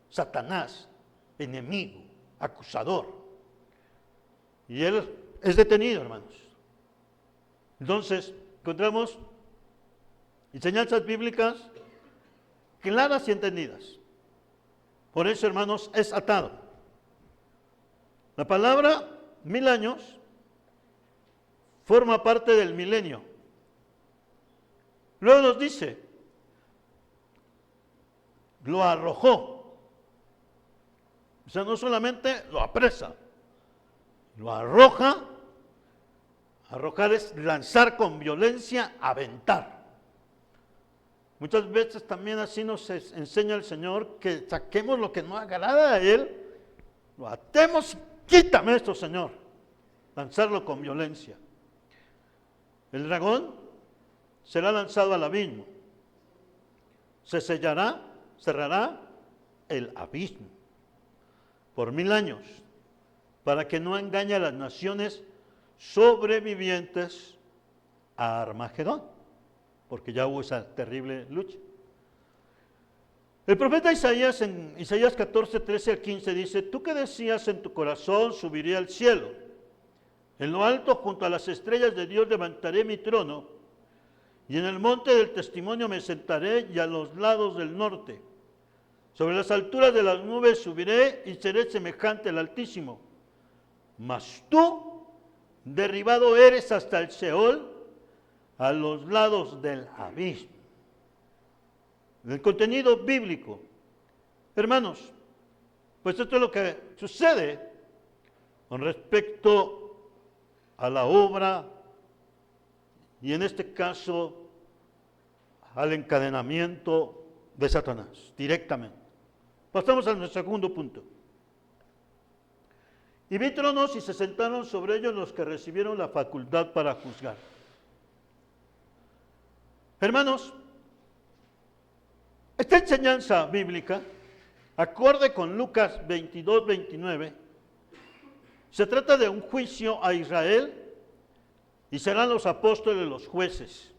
Satanás, enemigo, acusador. Y él es detenido, hermanos. Entonces, encontramos enseñanzas bíblicas claras y entendidas. Por eso, hermanos, es atado. La palabra 1000 años forma parte del milenio. Luego nos dice, lo arrojó. O sea, no solamente lo apresa, lo arroja. Arrojar es lanzar con violencia, aventar. Muchas veces también así nos enseña el Señor, que saquemos lo que no agrada a Él, lo atemos y quítame esto, Señor. Lanzarlo con violencia. El dragón será lanzado al abismo. Se cerrará el abismo por 1000 años, para que no engañe a las naciones sobrevivientes a Armagedón, porque ya hubo esa terrible lucha. El profeta Isaías, en Isaías 14, 13 al 15, dice: tú que decías en tu corazón, subiré al cielo, en lo alto junto a las estrellas de Dios levantaré mi trono, y en el monte del testimonio me sentaré, y a los lados del norte. Sobre las alturas de las nubes subiré y seré semejante al Altísimo. Mas tú, derribado eres hasta el Seol, a los lados del abismo. El contenido bíblico. Hermanos, pues esto es lo que sucede con respecto a la obra y en este caso al encadenamiento de Satanás, directamente. Pasamos a nuestro segundo punto. Y vi tronos y se sentaron sobre ellos los que recibieron la facultad para juzgar. Hermanos, esta enseñanza bíblica, acorde con Lucas 22, 29, se trata de un juicio a Israel y serán los apóstoles los jueces.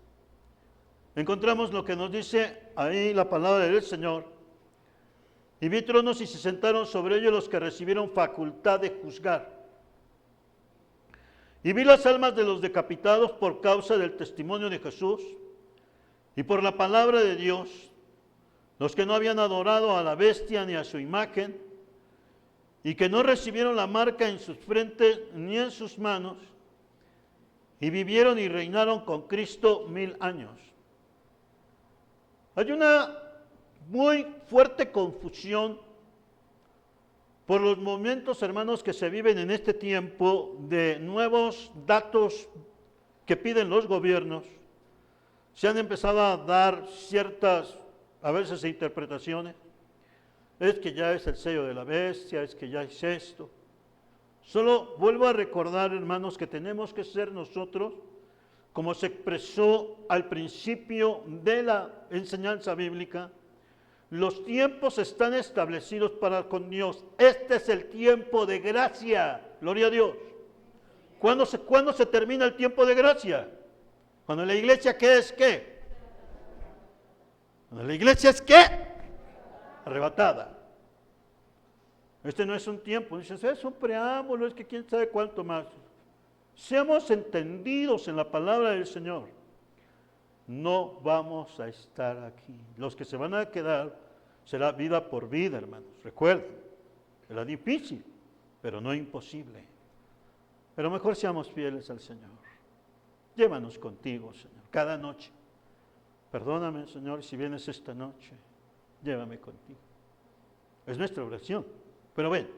Encontramos lo que nos dice ahí la palabra del Señor. Y vi tronos y se sentaron sobre ellos los que recibieron facultad de juzgar. Y vi las almas de los decapitados por causa del testimonio de Jesús y por la palabra de Dios, los que no habían adorado a la bestia ni a su imagen, y que no recibieron la marca en sus frentes ni en sus manos, y vivieron y reinaron con Cristo 1000 años. Hay una muy fuerte confusión por los momentos, hermanos, que se viven en este tiempo de nuevos datos que piden los gobiernos. Se han empezado a dar ciertas, a veces, interpretaciones. Es que ya es el sello de la bestia, es que ya es esto. Solo vuelvo a recordar, hermanos, que tenemos que ser nosotros, como se expresó al principio de la enseñanza bíblica, los tiempos están establecidos para con Dios. Este es el tiempo de gracia. Gloria a Dios. ¿Cuándo se termina el tiempo de gracia? Cuando la iglesia, ¿qué es qué? Cuando la iglesia es ¿qué? Arrebatada. Este no es un tiempo, dices, es un preámbulo, es que quién sabe cuánto más. Seamos entendidos en la palabra del Señor. No vamos a estar aquí. Los que se van a quedar será vida por vida, hermanos. Recuerden, será difícil, pero no imposible. Pero mejor seamos fieles al Señor. Llévanos contigo, Señor, cada noche. Perdóname, Señor, si vienes esta noche, llévame contigo. Es nuestra oración. Pero ven,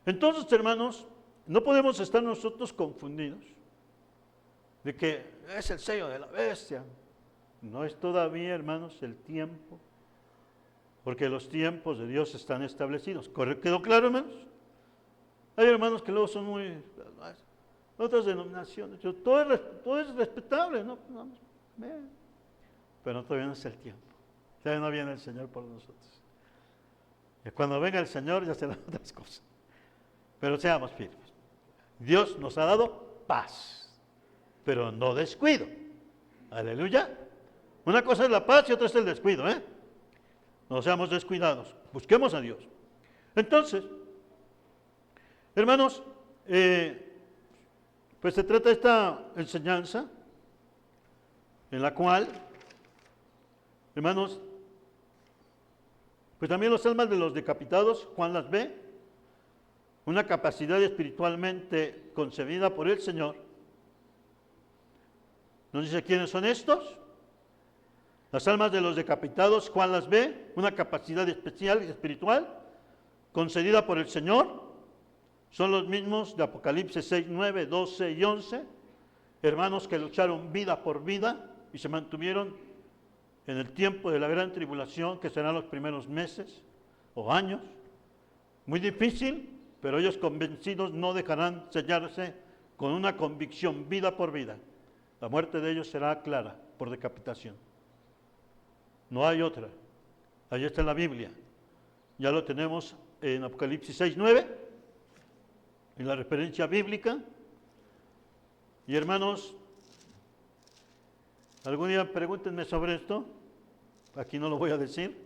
entonces, hermanos, no podemos estar nosotros confundidos de que es el sello de la bestia. No es todavía, hermanos, el tiempo, porque los tiempos de Dios están establecidos. ¿Quedó claro, hermanos? Hay hermanos que luego son muy... otras denominaciones, todo es respetable, ¿no? Pero todavía no es el tiempo. Todavía no viene el Señor por nosotros. Y cuando venga el Señor ya serán otras cosas. Pero seamos firmes. Dios nos ha dado paz, pero no descuido. Aleluya. Una cosa es la paz y otra es el descuido, ¿eh? No seamos descuidados. Busquemos a Dios. Entonces, hermanos, pues se trata de esta enseñanza en la cual, hermanos, pues también las almas de los decapitados, Juan las ve, una capacidad espiritualmente concebida por el Señor. ¿Nos dice quiénes son estos? Las almas de los decapitados, Juan las ve, una capacidad especial, espiritual, concedida por el Señor. Son los mismos de Apocalipsis 6, 9, 12 y 11, hermanos que lucharon vida por vida y se mantuvieron en el tiempo de la gran tribulación, que serán los primeros meses o años. Muy difícil, pero ellos convencidos no dejarán sellarse con una convicción vida por vida. La muerte de ellos será clara, por decapitación. No hay otra. Ahí está en la Biblia. Ya lo tenemos en Apocalipsis 6, 9, en la referencia bíblica. Y hermanos, algún día pregúntenme sobre esto. Aquí no lo voy a decir.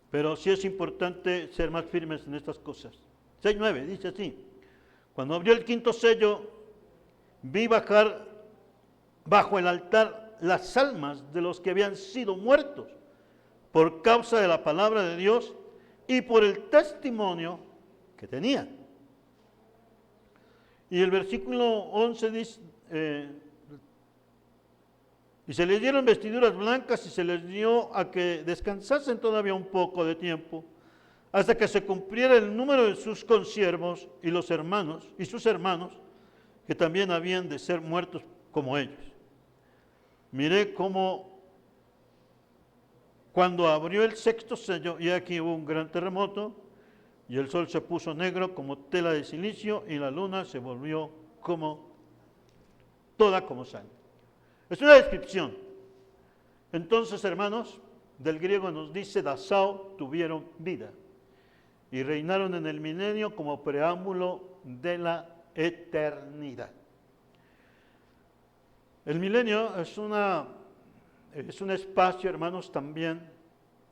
Pero sí es importante ser más firmes en estas cosas. 6, 9, dice así. Cuando abrió el quinto sello, vi bajar bajo el altar las almas de los que habían sido muertos por causa de la palabra de Dios y por el testimonio que tenían. Y el versículo 11 dice, y se les dieron vestiduras blancas y se les dio a que descansasen todavía un poco de tiempo, hasta que se cumpliera el número de sus consiervos y los hermanos, y sus hermanos, que también habían de ser muertos como ellos. Miré cómo cuando abrió el sexto sello, y aquí hubo un gran terremoto, y el sol se puso negro como tela de silicio, y la luna se volvió toda como sangre. Es una descripción. Entonces, hermanos, del griego nos dice, Dasao, tuvieron vida, y reinaron en el milenio como preámbulo de la eternidad. El milenio es un espacio, hermanos, también,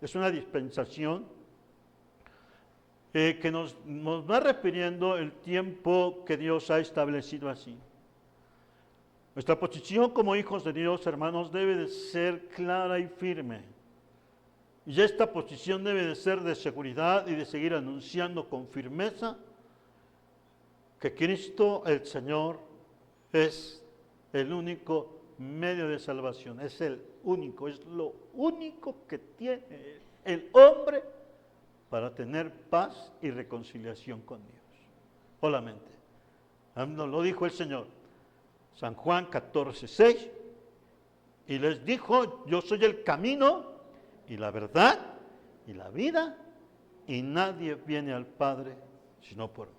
es una dispensación que nos va refiriendo el tiempo que Dios ha establecido así. Nuestra posición como hijos de Dios, hermanos, debe de ser clara y firme. Y esta posición debe de ser de seguridad y de seguir anunciando con firmeza que Cristo, el Señor, es el único medio de salvación. Es el único, es lo único que tiene el hombre para tener paz y reconciliación con Dios. Solamente. Nos lo dijo el Señor. San Juan 14, 6. Y les dijo, yo soy el camino y la verdad y la vida, y nadie viene al Padre sino por mí.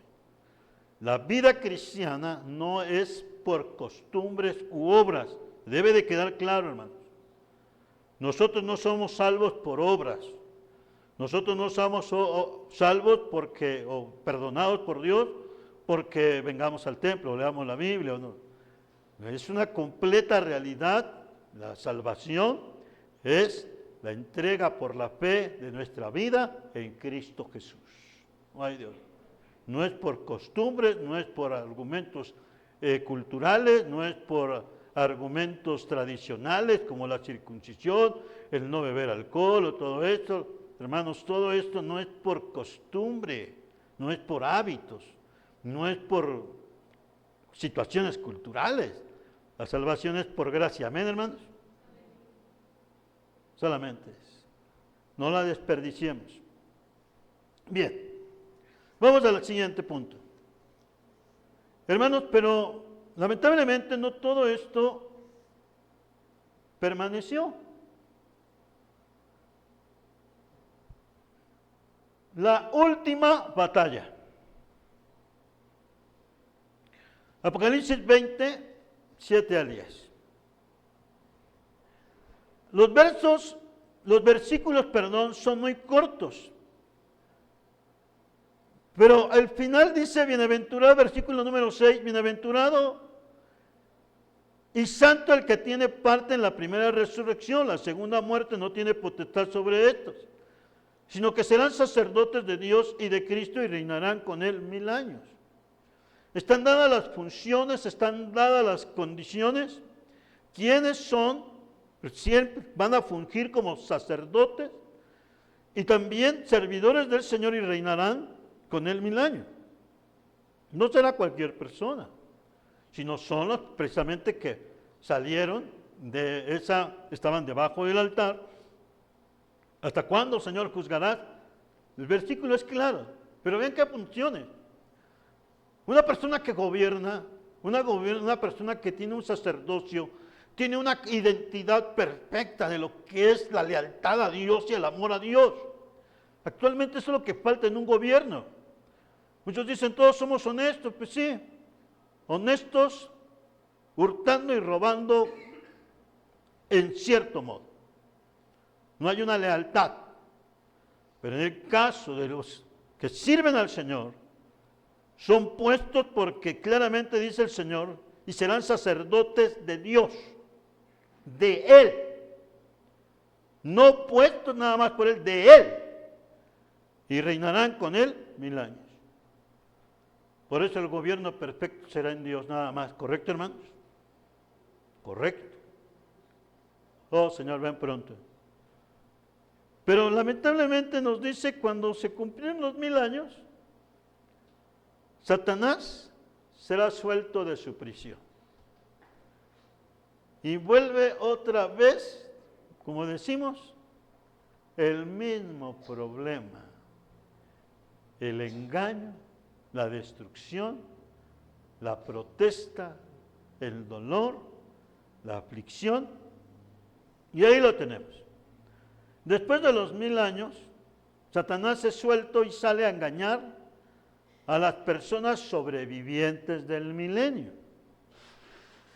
La vida cristiana no es por costumbres u obras. Debe de quedar claro, hermanos. Nosotros no somos salvos por obras. Nosotros no somos salvos o perdonados por Dios porque vengamos al templo o leamos la Biblia o no. Es una completa realidad, la salvación Es la entrega por la fe de nuestra vida en Cristo Jesús. Ay Dios. No es por costumbres, no es por argumentos culturales, no es por argumentos tradicionales como la circuncisión, el no beber alcohol o todo esto. Hermanos, todo esto no es por costumbre, no es por hábitos, no es por situaciones culturales. La salvación es por gracia. Amén, hermanos. Solamente es. No la desperdiciemos. Bien, vamos al siguiente punto. Hermanos, pero lamentablemente no todo esto permaneció. La última batalla. Apocalipsis 20, 7 al 10. Los versículos, son muy cortos. Pero al final dice, bienaventurado, versículo número 6, bienaventurado y santo el que tiene parte en la primera resurrección. La segunda muerte no tiene potestad sobre estos, sino que serán sacerdotes de Dios y de Cristo y reinarán con él 1000 años. Están dadas las funciones, están dadas las condiciones. ¿Quiénes son? Siempre van a fungir como sacerdotes y también servidores del Señor y reinarán con él 1000 años. No será cualquier persona, sino son los precisamente que salieron de esa, estaban debajo del altar. ¿Hasta cuándo, Señor, juzgarás? El versículo es claro, pero vean qué funciones. Una persona que gobierna, una persona que tiene un sacerdocio, tiene una identidad perfecta de lo que es la lealtad a Dios y el amor a Dios. Actualmente eso es lo que falta en un gobierno. Muchos dicen, todos somos honestos. Pues sí, honestos, hurtando y robando en cierto modo. No hay una lealtad. Pero en el caso de los que sirven al Señor, son puestos porque claramente dice el Señor, y serán sacerdotes de Dios, de Él. No puestos nada más por Él, de Él. Y reinarán con Él 1000 años. Por eso el gobierno perfecto será en Dios nada más. ¿Correcto, hermanos? Correcto. Oh, Señor, ven pronto. Pero lamentablemente nos dice, cuando se cumplieron los 1000 años, Satanás será suelto de su prisión. Y vuelve otra vez, como decimos, el mismo problema. El engaño, la destrucción, la protesta, el dolor, la aflicción. Y ahí lo tenemos. Después de los 1000 años, Satanás es suelto y sale a engañar a las personas sobrevivientes del milenio.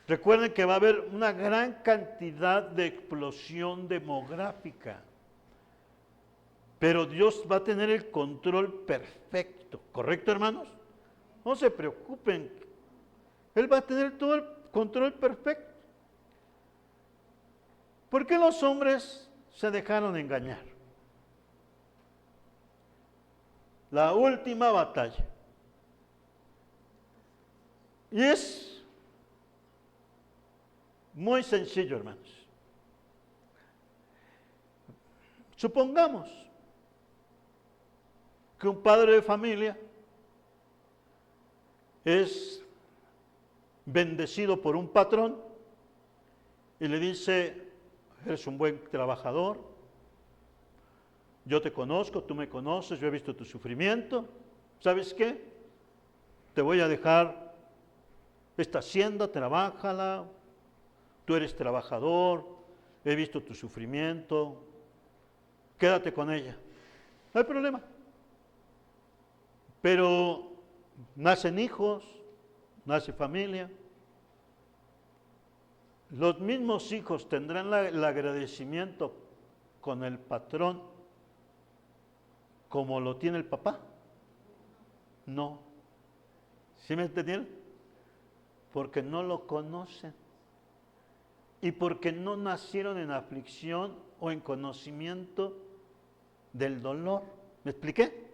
Recuerden que va a haber una gran cantidad de explosión demográfica, pero Dios va a tener el control perfecto. ¿Correcto, hermanos? No se preocupen, Él va a tener todo el control perfecto. ¿Por qué los hombres se dejaron engañar? La última batalla. Y es muy sencillo, hermanos. Supongamos que un padre de familia es bendecido por un patrón y le dice, eres un buen trabajador, yo te conozco, tú me conoces, yo he visto tu sufrimiento, ¿sabes qué? Te voy a dejar esta hacienda, trabájala, tú eres trabajador, he visto tu sufrimiento, quédate con ella, no hay problema. Pero nacen hijos, nace familia, los mismos hijos tendrán el agradecimiento con el patrón como lo tiene el papá. No. ¿Sí me entendieron? Porque no lo conocen. y porque no nacieron en aflicción o en conocimiento del dolor. ¿Me expliqué?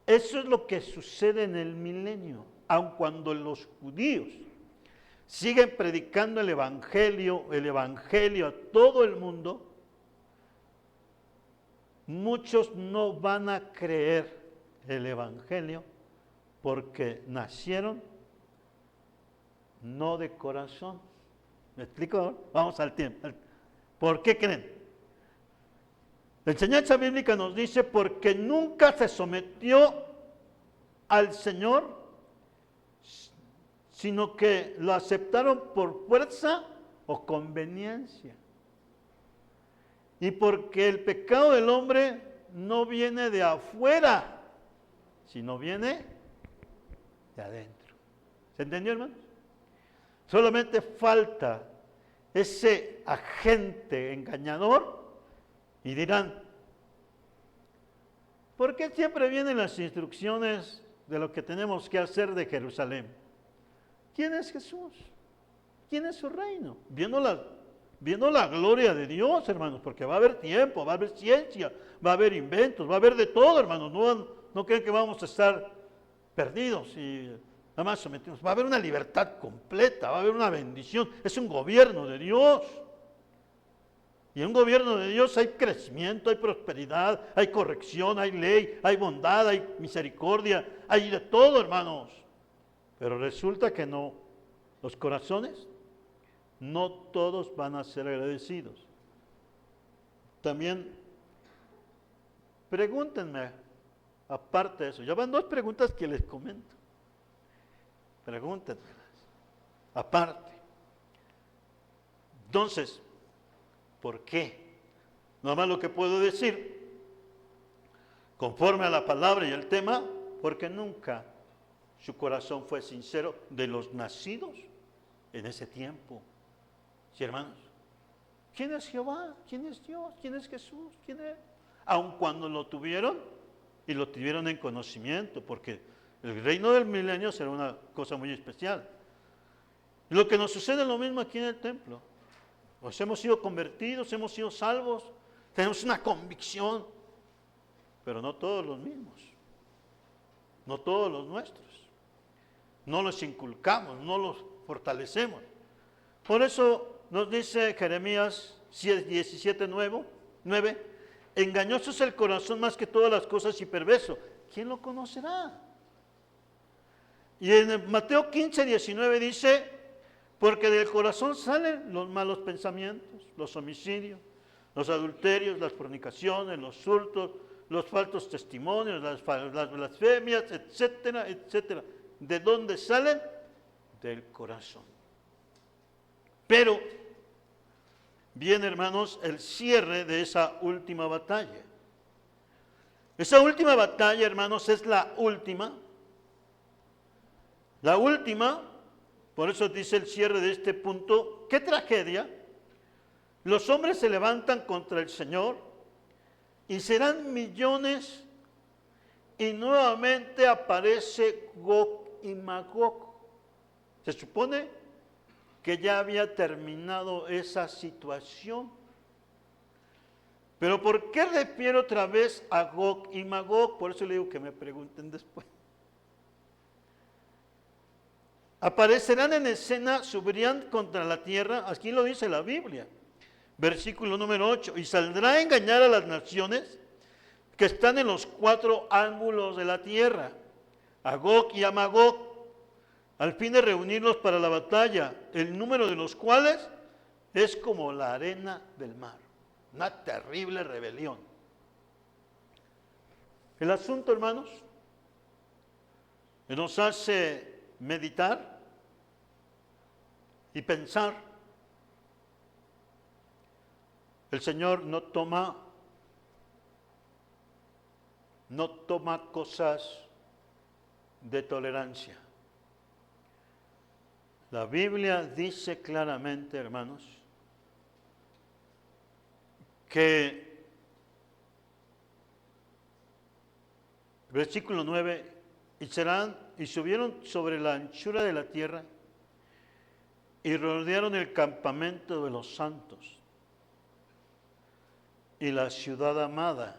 Eso es lo que sucede en el milenio, aun cuando los judíos siguen predicando el evangelio a todo el mundo, muchos no van a creer el evangelio porque nacieron no de corazón. ¿Me explico? Vamos al tiempo. ¿Por qué creen? La enseñanza bíblica nos dice porque nunca se sometió al Señor, sino que lo aceptaron por fuerza o conveniencia. Y porque el pecado del hombre no viene de afuera, sino viene de adentro. ¿Se entendió, hermanos? Solamente falta ese agente engañador y dirán, ¿por qué siempre vienen las instrucciones de lo que tenemos que hacer de Jerusalén? ¿Quién es Jesús? ¿Quién es su reino? Viendo la gloria de Dios, hermanos, porque va a haber tiempo, va a haber ciencia, va a haber inventos, va a haber de todo, hermanos. No creen que vamos a estar perdidos y nada más sometidos. Va a haber una libertad completa, va a haber una bendición. Es un gobierno de Dios. Y en un gobierno de Dios hay crecimiento, hay prosperidad, hay corrección, hay ley, hay bondad, hay misericordia, hay de todo, hermanos. Pero resulta que no, los corazones, no todos van a ser agradecidos. También, pregúntenme, aparte de eso, ya van 2 preguntas que les comento. Pregúntenmelas, aparte. Entonces, ¿por qué? Nada más lo que puedo decir, conforme a la palabra y el tema, porque nunca su corazón fue sincero de los nacidos en ese tiempo. ¿Sí, hermanos? ¿Quién es Jehová? ¿Quién es Dios? ¿Quién es Jesús? ¿Quién es? Aun cuando lo tuvieron y lo tuvieron en conocimiento, porque el reino del milenio será una cosa muy especial. Lo que nos sucede es lo mismo aquí en el templo. Pues hemos sido convertidos, hemos sido salvos, tenemos una convicción, pero no todos los mismos, no todos los nuestros. No los inculcamos, no los fortalecemos. Por eso nos dice Jeremías 17:9, engañoso es el corazón más que todas las cosas y perverso. ¿Quién lo conocerá? Y en Mateo 15:19 dice, porque del corazón salen los malos pensamientos, los homicidios, los adulterios, las fornicaciones, los hurtos, los falsos testimonios, las blasfemias, etcétera, etcétera. ¿De dónde salen? Del corazón. Pero viene, hermanos, el cierre de esa última batalla. Esa última batalla, hermanos, es la última. La última, por eso dice el cierre de este punto, qué tragedia. Los hombres se levantan contra el Señor y serán millones y nuevamente aparece Gog y Magog. Se supone que ya había terminado esa situación. Pero ¿por qué refiero otra vez a Gog y Magog? Por eso le digo que me pregunten después. Aparecerán en escena, subirán contra la tierra, aquí lo dice la Biblia, versículo número 8, y saldrá a engañar a las naciones que están en los 4 ángulos de la tierra, a Gog y a Magog, al fin de reunirlos para la batalla, el número de los cuales es como la arena del mar. Una terrible rebelión. El asunto, hermanos, que nos hace meditar y pensar. El Señor no toma cosas de tolerancia. La Biblia dice claramente, hermanos, que versículo 9, y subieron sobre la anchura de la tierra y rodearon el campamento de los santos y la ciudad amada.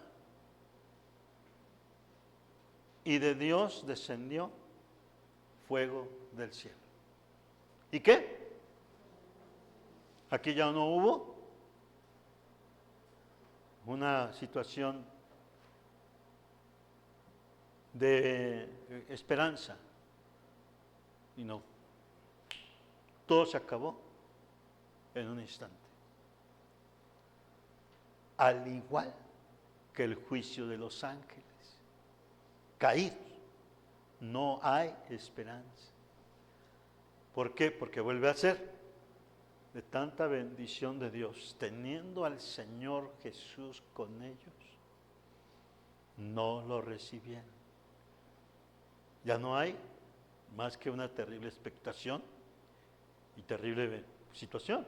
Y de Dios descendió fuego del cielo. ¿Y qué? Aquí ya no hubo una situación de esperanza. Y no. Todo se acabó en un instante. Al igual que el juicio de los ángeles caídos. No hay esperanza. ¿Por qué? Porque vuelve a ser de tanta bendición de Dios, teniendo al Señor Jesús con ellos, no lo recibieron. Ya no hay más que una terrible expectación y terrible situación.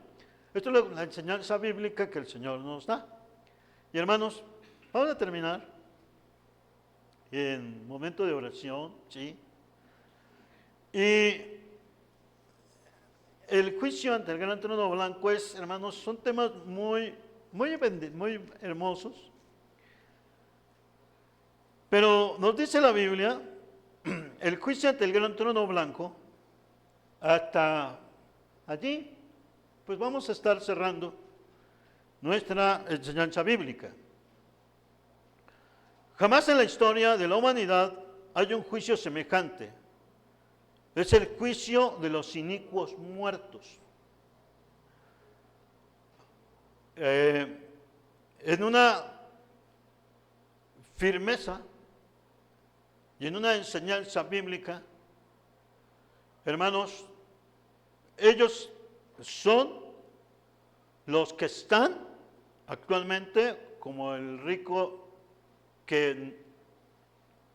Esto es la enseñanza bíblica que el Señor nos da. Y hermanos, vamos a terminar en momento de oración, ¿sí? Y el juicio ante el gran trono blanco es, hermanos, son temas muy hermosos. Pero nos dice la Biblia, el juicio ante el gran trono blanco, hasta allí, pues vamos a estar cerrando nuestra enseñanza bíblica. Jamás en la historia de la humanidad hay un juicio semejante. Es el juicio de los inicuos muertos. En una firmeza y en una enseñanza bíblica, hermanos, ellos son los que están actualmente como el rico que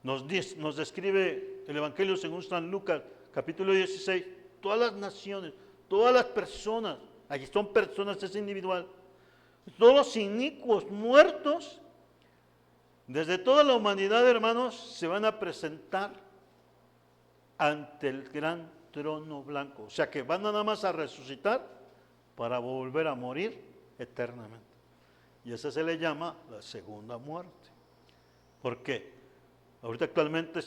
nos describe el Evangelio según San Lucas, capítulo 16, todas las naciones, todas las personas, aquí son personas, es individual, todos los inicuos muertos, desde toda la humanidad, hermanos, se van a presentar ante el gran trono blanco. O sea que van nada más a resucitar para volver a morir eternamente. Y esa se le llama la segunda muerte. ¿Por qué? Ahorita actualmente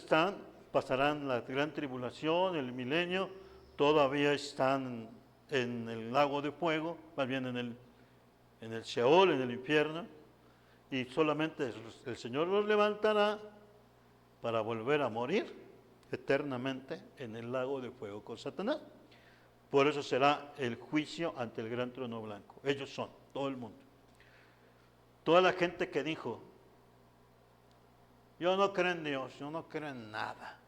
pasarán la gran tribulación, el milenio, todavía están en el lago de fuego, más bien en el Sheol, en el infierno, y solamente el Señor los levantará para volver a morir eternamente en el lago de fuego con Satanás. Por eso será el juicio ante el gran trono blanco. Ellos son, todo el mundo. Toda la gente que dijo, yo no creo en Dios, yo no creo en nada.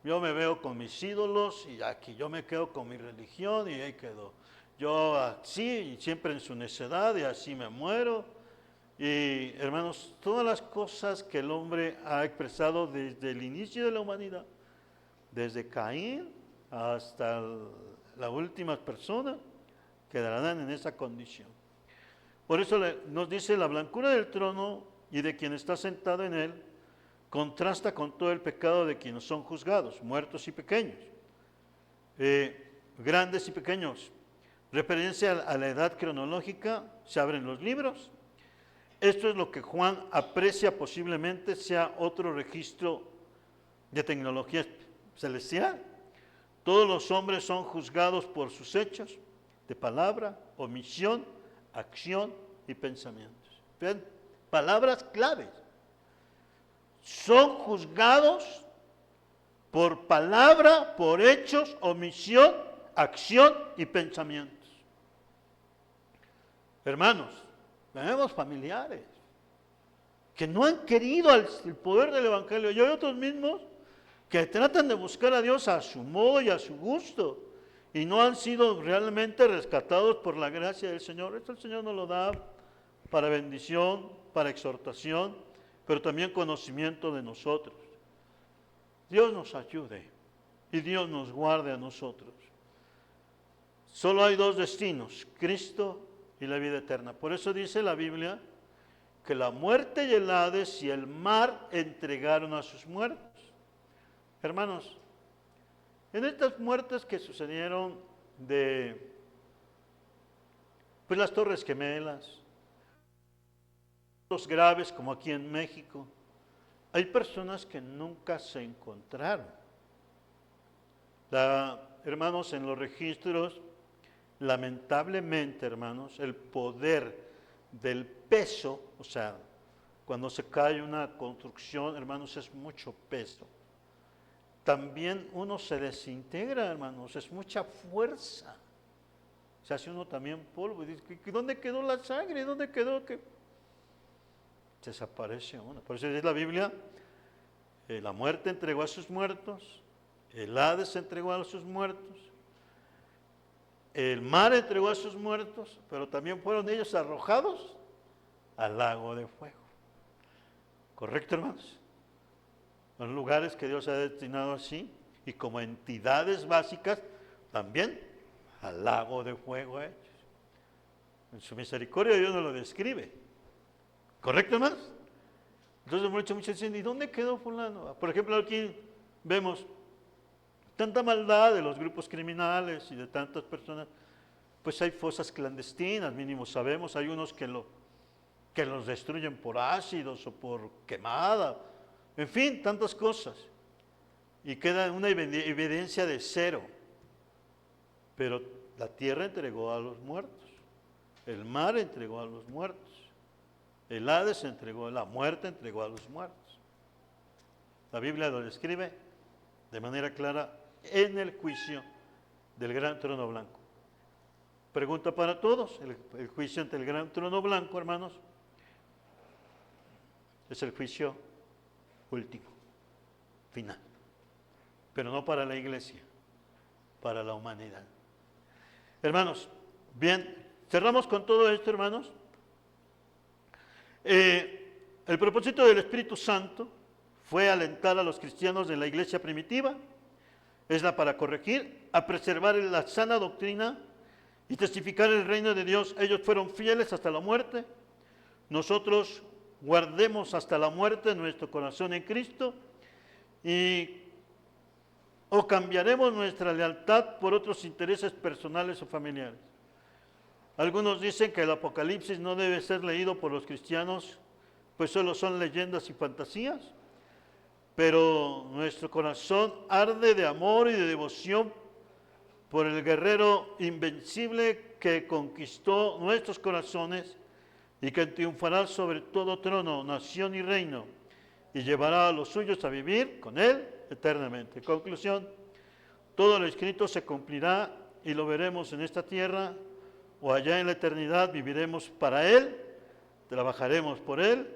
Yo me veo con mis ídolos y aquí yo me quedo con mi religión y ahí quedo. Yo así, y siempre en su necedad, y así me muero. Y hermanos, todas las cosas que el hombre ha expresado desde el inicio de la humanidad, desde Caín hasta la última persona, quedarán en esa condición. Por eso nos dice la blancura del trono y de quien está sentado en él, contrasta con todo el pecado de quienes son juzgados, muertos y pequeños, grandes y pequeños. Referencia a la edad cronológica, se abren los libros. Esto es lo que Juan aprecia posiblemente sea otro registro de tecnología celestial. Todos los hombres son juzgados por sus hechos, de palabra, omisión, acción y pensamientos. ¿Ven? Palabras claves. Son juzgados por palabra, por hechos, omisión, acción y pensamientos. Hermanos, tenemos familiares que no han querido el poder del Evangelio. Y hay otros mismos que tratan de buscar a Dios a su modo y a su gusto y no han sido realmente rescatados por la gracia del Señor. Esto el Señor nos lo da para bendición, para exhortación, pero también conocimiento de nosotros. Dios nos ayude y Dios nos guarde a nosotros. Solo hay dos destinos, Cristo y la vida eterna. Por eso dice la Biblia que la muerte y el Hades y el mar entregaron a sus muertos. Hermanos, en estas muertes que sucedieron de Pues las Torres Gemelas, los graves como aquí en México. Hay personas que nunca se encontraron. Hermanos, en los registros, lamentablemente, hermanos, el poder del peso, o sea, cuando se cae una construcción, hermanos, es mucho peso. También uno se desintegra, hermanos, es mucha fuerza. Se hace uno también polvo y dice, ¿dónde quedó la sangre? ¿Dónde quedó? ¿Qué? Desaparece uno. Por eso dice la Biblia, la muerte entregó a sus muertos, el Hades entregó a sus muertos, el mar entregó a sus muertos, pero también fueron ellos arrojados al lago de fuego. ¿Correcto, hermanos? Son lugares que Dios ha destinado así, y como entidades básicas, también al lago de fuego hechos. En su misericordia Dios nos lo describe. ¿Correcto, hermanos? Entonces muchos dicen, ¿y dónde quedó fulano? Por ejemplo, aquí vemos tanta maldad de los grupos criminales y de tantas personas, pues hay fosas clandestinas, mínimo sabemos, hay unos que los destruyen por ácidos o por quemada, en fin, tantas cosas. Y queda una evidencia de cero. Pero la tierra entregó a los muertos, el mar entregó a los muertos, el Hades entregó, la muerte entregó a los muertos. La Biblia lo describe de manera clara en el juicio del gran trono blanco. Pregunta para todos, el juicio ante el gran trono blanco, hermanos, es el juicio último, final, pero no para la iglesia, para la humanidad. Hermanos, bien, cerramos con todo esto, hermanos. El propósito del Espíritu Santo fue alentar a los cristianos de la iglesia primitiva, es la para corregir, a preservar la sana doctrina y testificar el reino de Dios. Ellos fueron fieles hasta la muerte. Nosotros guardemos hasta la muerte nuestro corazón en Cristo o cambiaremos nuestra lealtad por otros intereses personales o familiares. Algunos dicen que el Apocalipsis no debe ser leído por los cristianos, pues solo son leyendas y fantasías, pero nuestro corazón arde de amor y de devoción por el guerrero invencible que conquistó nuestros corazones y que triunfará sobre todo trono, nación y reino, y llevará a los suyos a vivir con él eternamente. En conclusión, todo lo escrito se cumplirá y lo veremos en esta tierra o allá en la eternidad. Viviremos para él, trabajaremos por él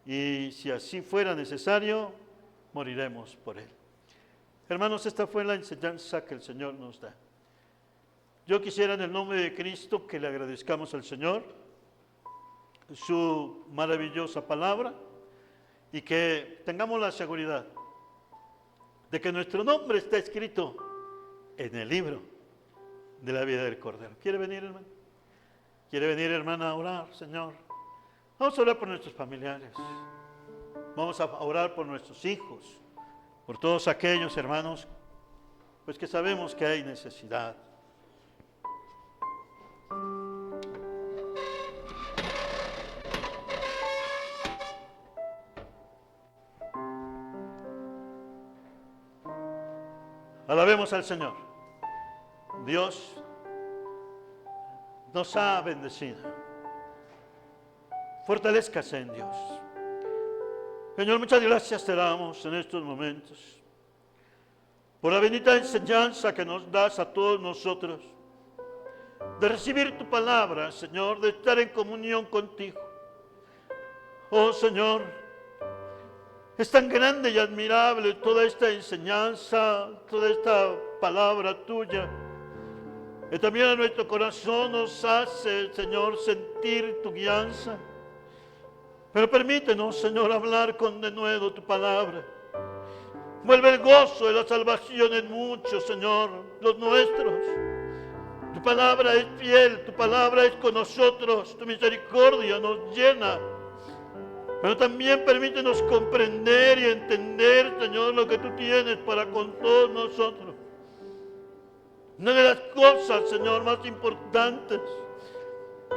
y si así fuera necesario, moriremos por él. Hermanos, esta fue la enseñanza que el Señor nos da. Yo quisiera en el nombre de Cristo que le agradezcamos al Señor su maravillosa palabra y que tengamos la seguridad de que nuestro nombre está escrito en el libro de la vida del Cordero. ¿Quiere venir, hermano? ¿Quiere venir, hermana, a orar, Señor? Vamos a orar por nuestros familiares. Vamos a orar por nuestros hijos, por todos aquellos hermanos, pues que sabemos que hay necesidad. Alabemos al Señor. Dios nos ha bendecido. Fortalezcase en Dios. Señor, muchas gracias te damos en estos momentos por la bendita enseñanza que nos das a todos nosotros de recibir tu palabra, Señor, de estar en comunión contigo. Oh Señor, es tan grande y admirable toda esta enseñanza, toda esta palabra tuya, que también a nuestro corazón nos hace, Señor, sentir tu guianza. Pero permítenos, Señor, hablar con denuedo tu palabra. Vuelve el gozo de la salvación en muchos, Señor, los nuestros. Tu palabra es fiel, tu palabra es con nosotros, tu misericordia nos llena. Pero también permítenos comprender y entender, Señor, lo que tú tienes para con todos nosotros. Una de las cosas, Señor, más importantes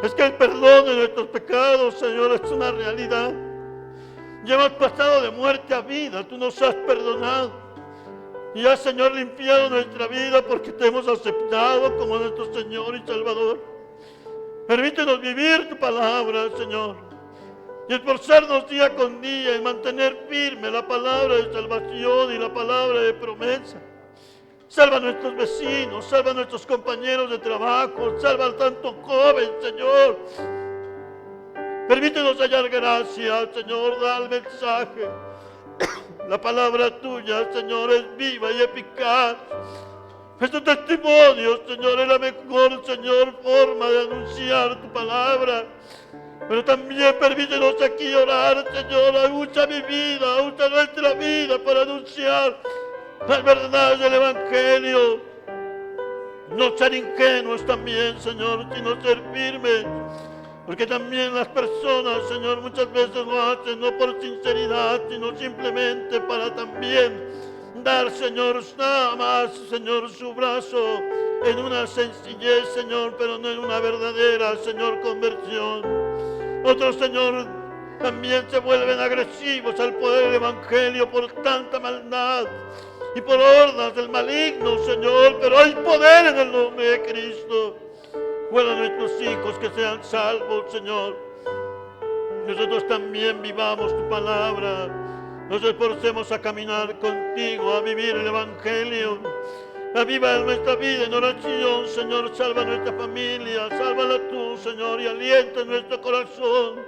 Es que el perdón de nuestros pecados, Señor, es una realidad. Ya hemos pasado de muerte a vida, tú nos has perdonado. Y has, Señor, limpiado nuestra vida porque te hemos aceptado como nuestro Señor y Salvador. Permítenos vivir tu palabra, Señor, y esforzarnos día con día en mantener firme la palabra de salvación y la palabra de promesa. Salva a nuestros vecinos, salva a nuestros compañeros de trabajo, salva al tanto joven, Señor. Permítenos hallar gracia, Señor, da el mensaje. La palabra tuya, Señor, es viva y eficaz. Es tu testimonio, Señor, es la mejor, Señor, forma de anunciar tu palabra. Pero también permítenos aquí orar, Señor, usa mi vida, usa nuestra vida para anunciar las verdades del Evangelio. No ser ingenuos también, Señor, sino ser firmes. Porque también las personas, Señor, muchas veces lo hacen no por sinceridad, sino simplemente para también dar, Señor, nada más, Señor, su brazo en una sencillez, Señor, pero no en una verdadera, Señor, conversión. Otros, Señor, también se vuelven agresivos al poder del Evangelio por tanta maldad y por hordas del maligno, Señor, pero hay poder en el nombre de Cristo. Guarda a nuestros hijos que sean salvos, Señor. Nosotros también vivamos tu palabra. Nos esforcemos a caminar contigo, a vivir el Evangelio. Aviva nuestra vida en oración, Señor. Salva a nuestra familia, sálvala tú, Señor, y alienta nuestro corazón.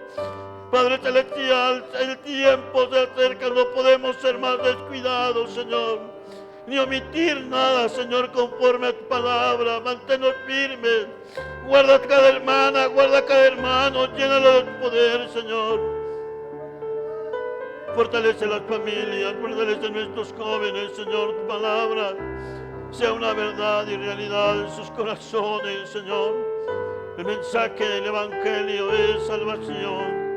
Padre Celestial, el tiempo se acerca, no podemos ser más descuidados, Señor, ni omitir nada, Señor, conforme a tu palabra. Manténnos firmes. Guarda a cada hermana, guarda a cada hermano, llénalo de tu poder, Señor. Fortalece las familias, fortalece nuestros jóvenes, Señor. Tu palabra sea una verdad y realidad en sus corazones, Señor. El mensaje del Evangelio es salvación.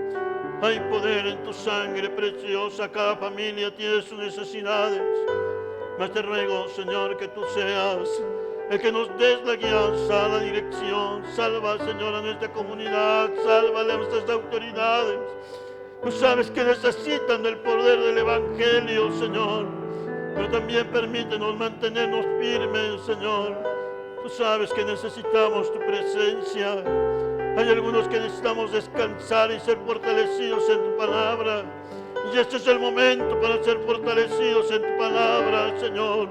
Hay poder en tu sangre preciosa. Cada familia tiene sus necesidades. Mas te ruego, Señor, que tú seas el que nos des la guianza, la dirección. Salva, Señor, a nuestra comunidad. Salva a nuestras autoridades. Tú sabes que necesitan del poder del Evangelio, Señor. Pero también permítenos mantenernos firmes, Señor. Tú sabes que necesitamos tu presencia. Hay algunos que necesitamos descansar y ser fortalecidos en tu palabra. Y este es el momento para ser fortalecidos en tu palabra, Señor.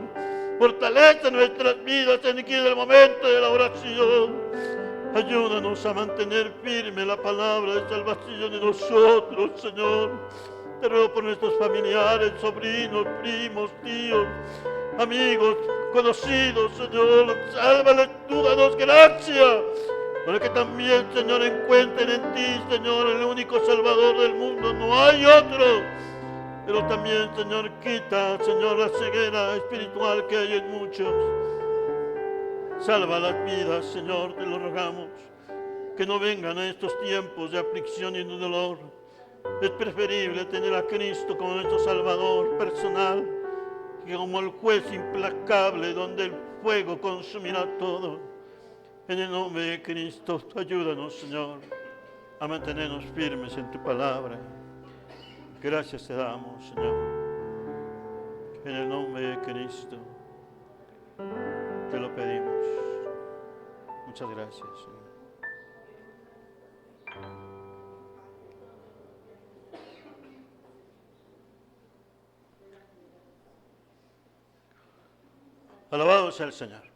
Fortalece nuestras vidas en el momento de la oración. Ayúdanos a mantener firme la palabra de salvación en nosotros, Señor. Te ruego por nuestros familiares, sobrinos, primos, tíos, amigos, conocidos, Señor. Sálvales tú, danos gracia. Para que también, Señor, encuentren en ti, Señor, el único Salvador del mundo. No hay otro. Pero también, Señor, quita, Señor, la ceguera espiritual que hay en muchos. Salva las vidas, Señor, te lo rogamos. Que no vengan a estos tiempos de aflicción y de dolor. Es preferible tener a Cristo como nuestro Salvador personal, que como el juez implacable donde el fuego consumirá todo. En el nombre de Cristo, ayúdanos, Señor, a mantenernos firmes en tu palabra. Gracias te damos, Señor. En el nombre de Cristo, te lo pedimos. Muchas gracias, Señor. Alabado sea el Señor.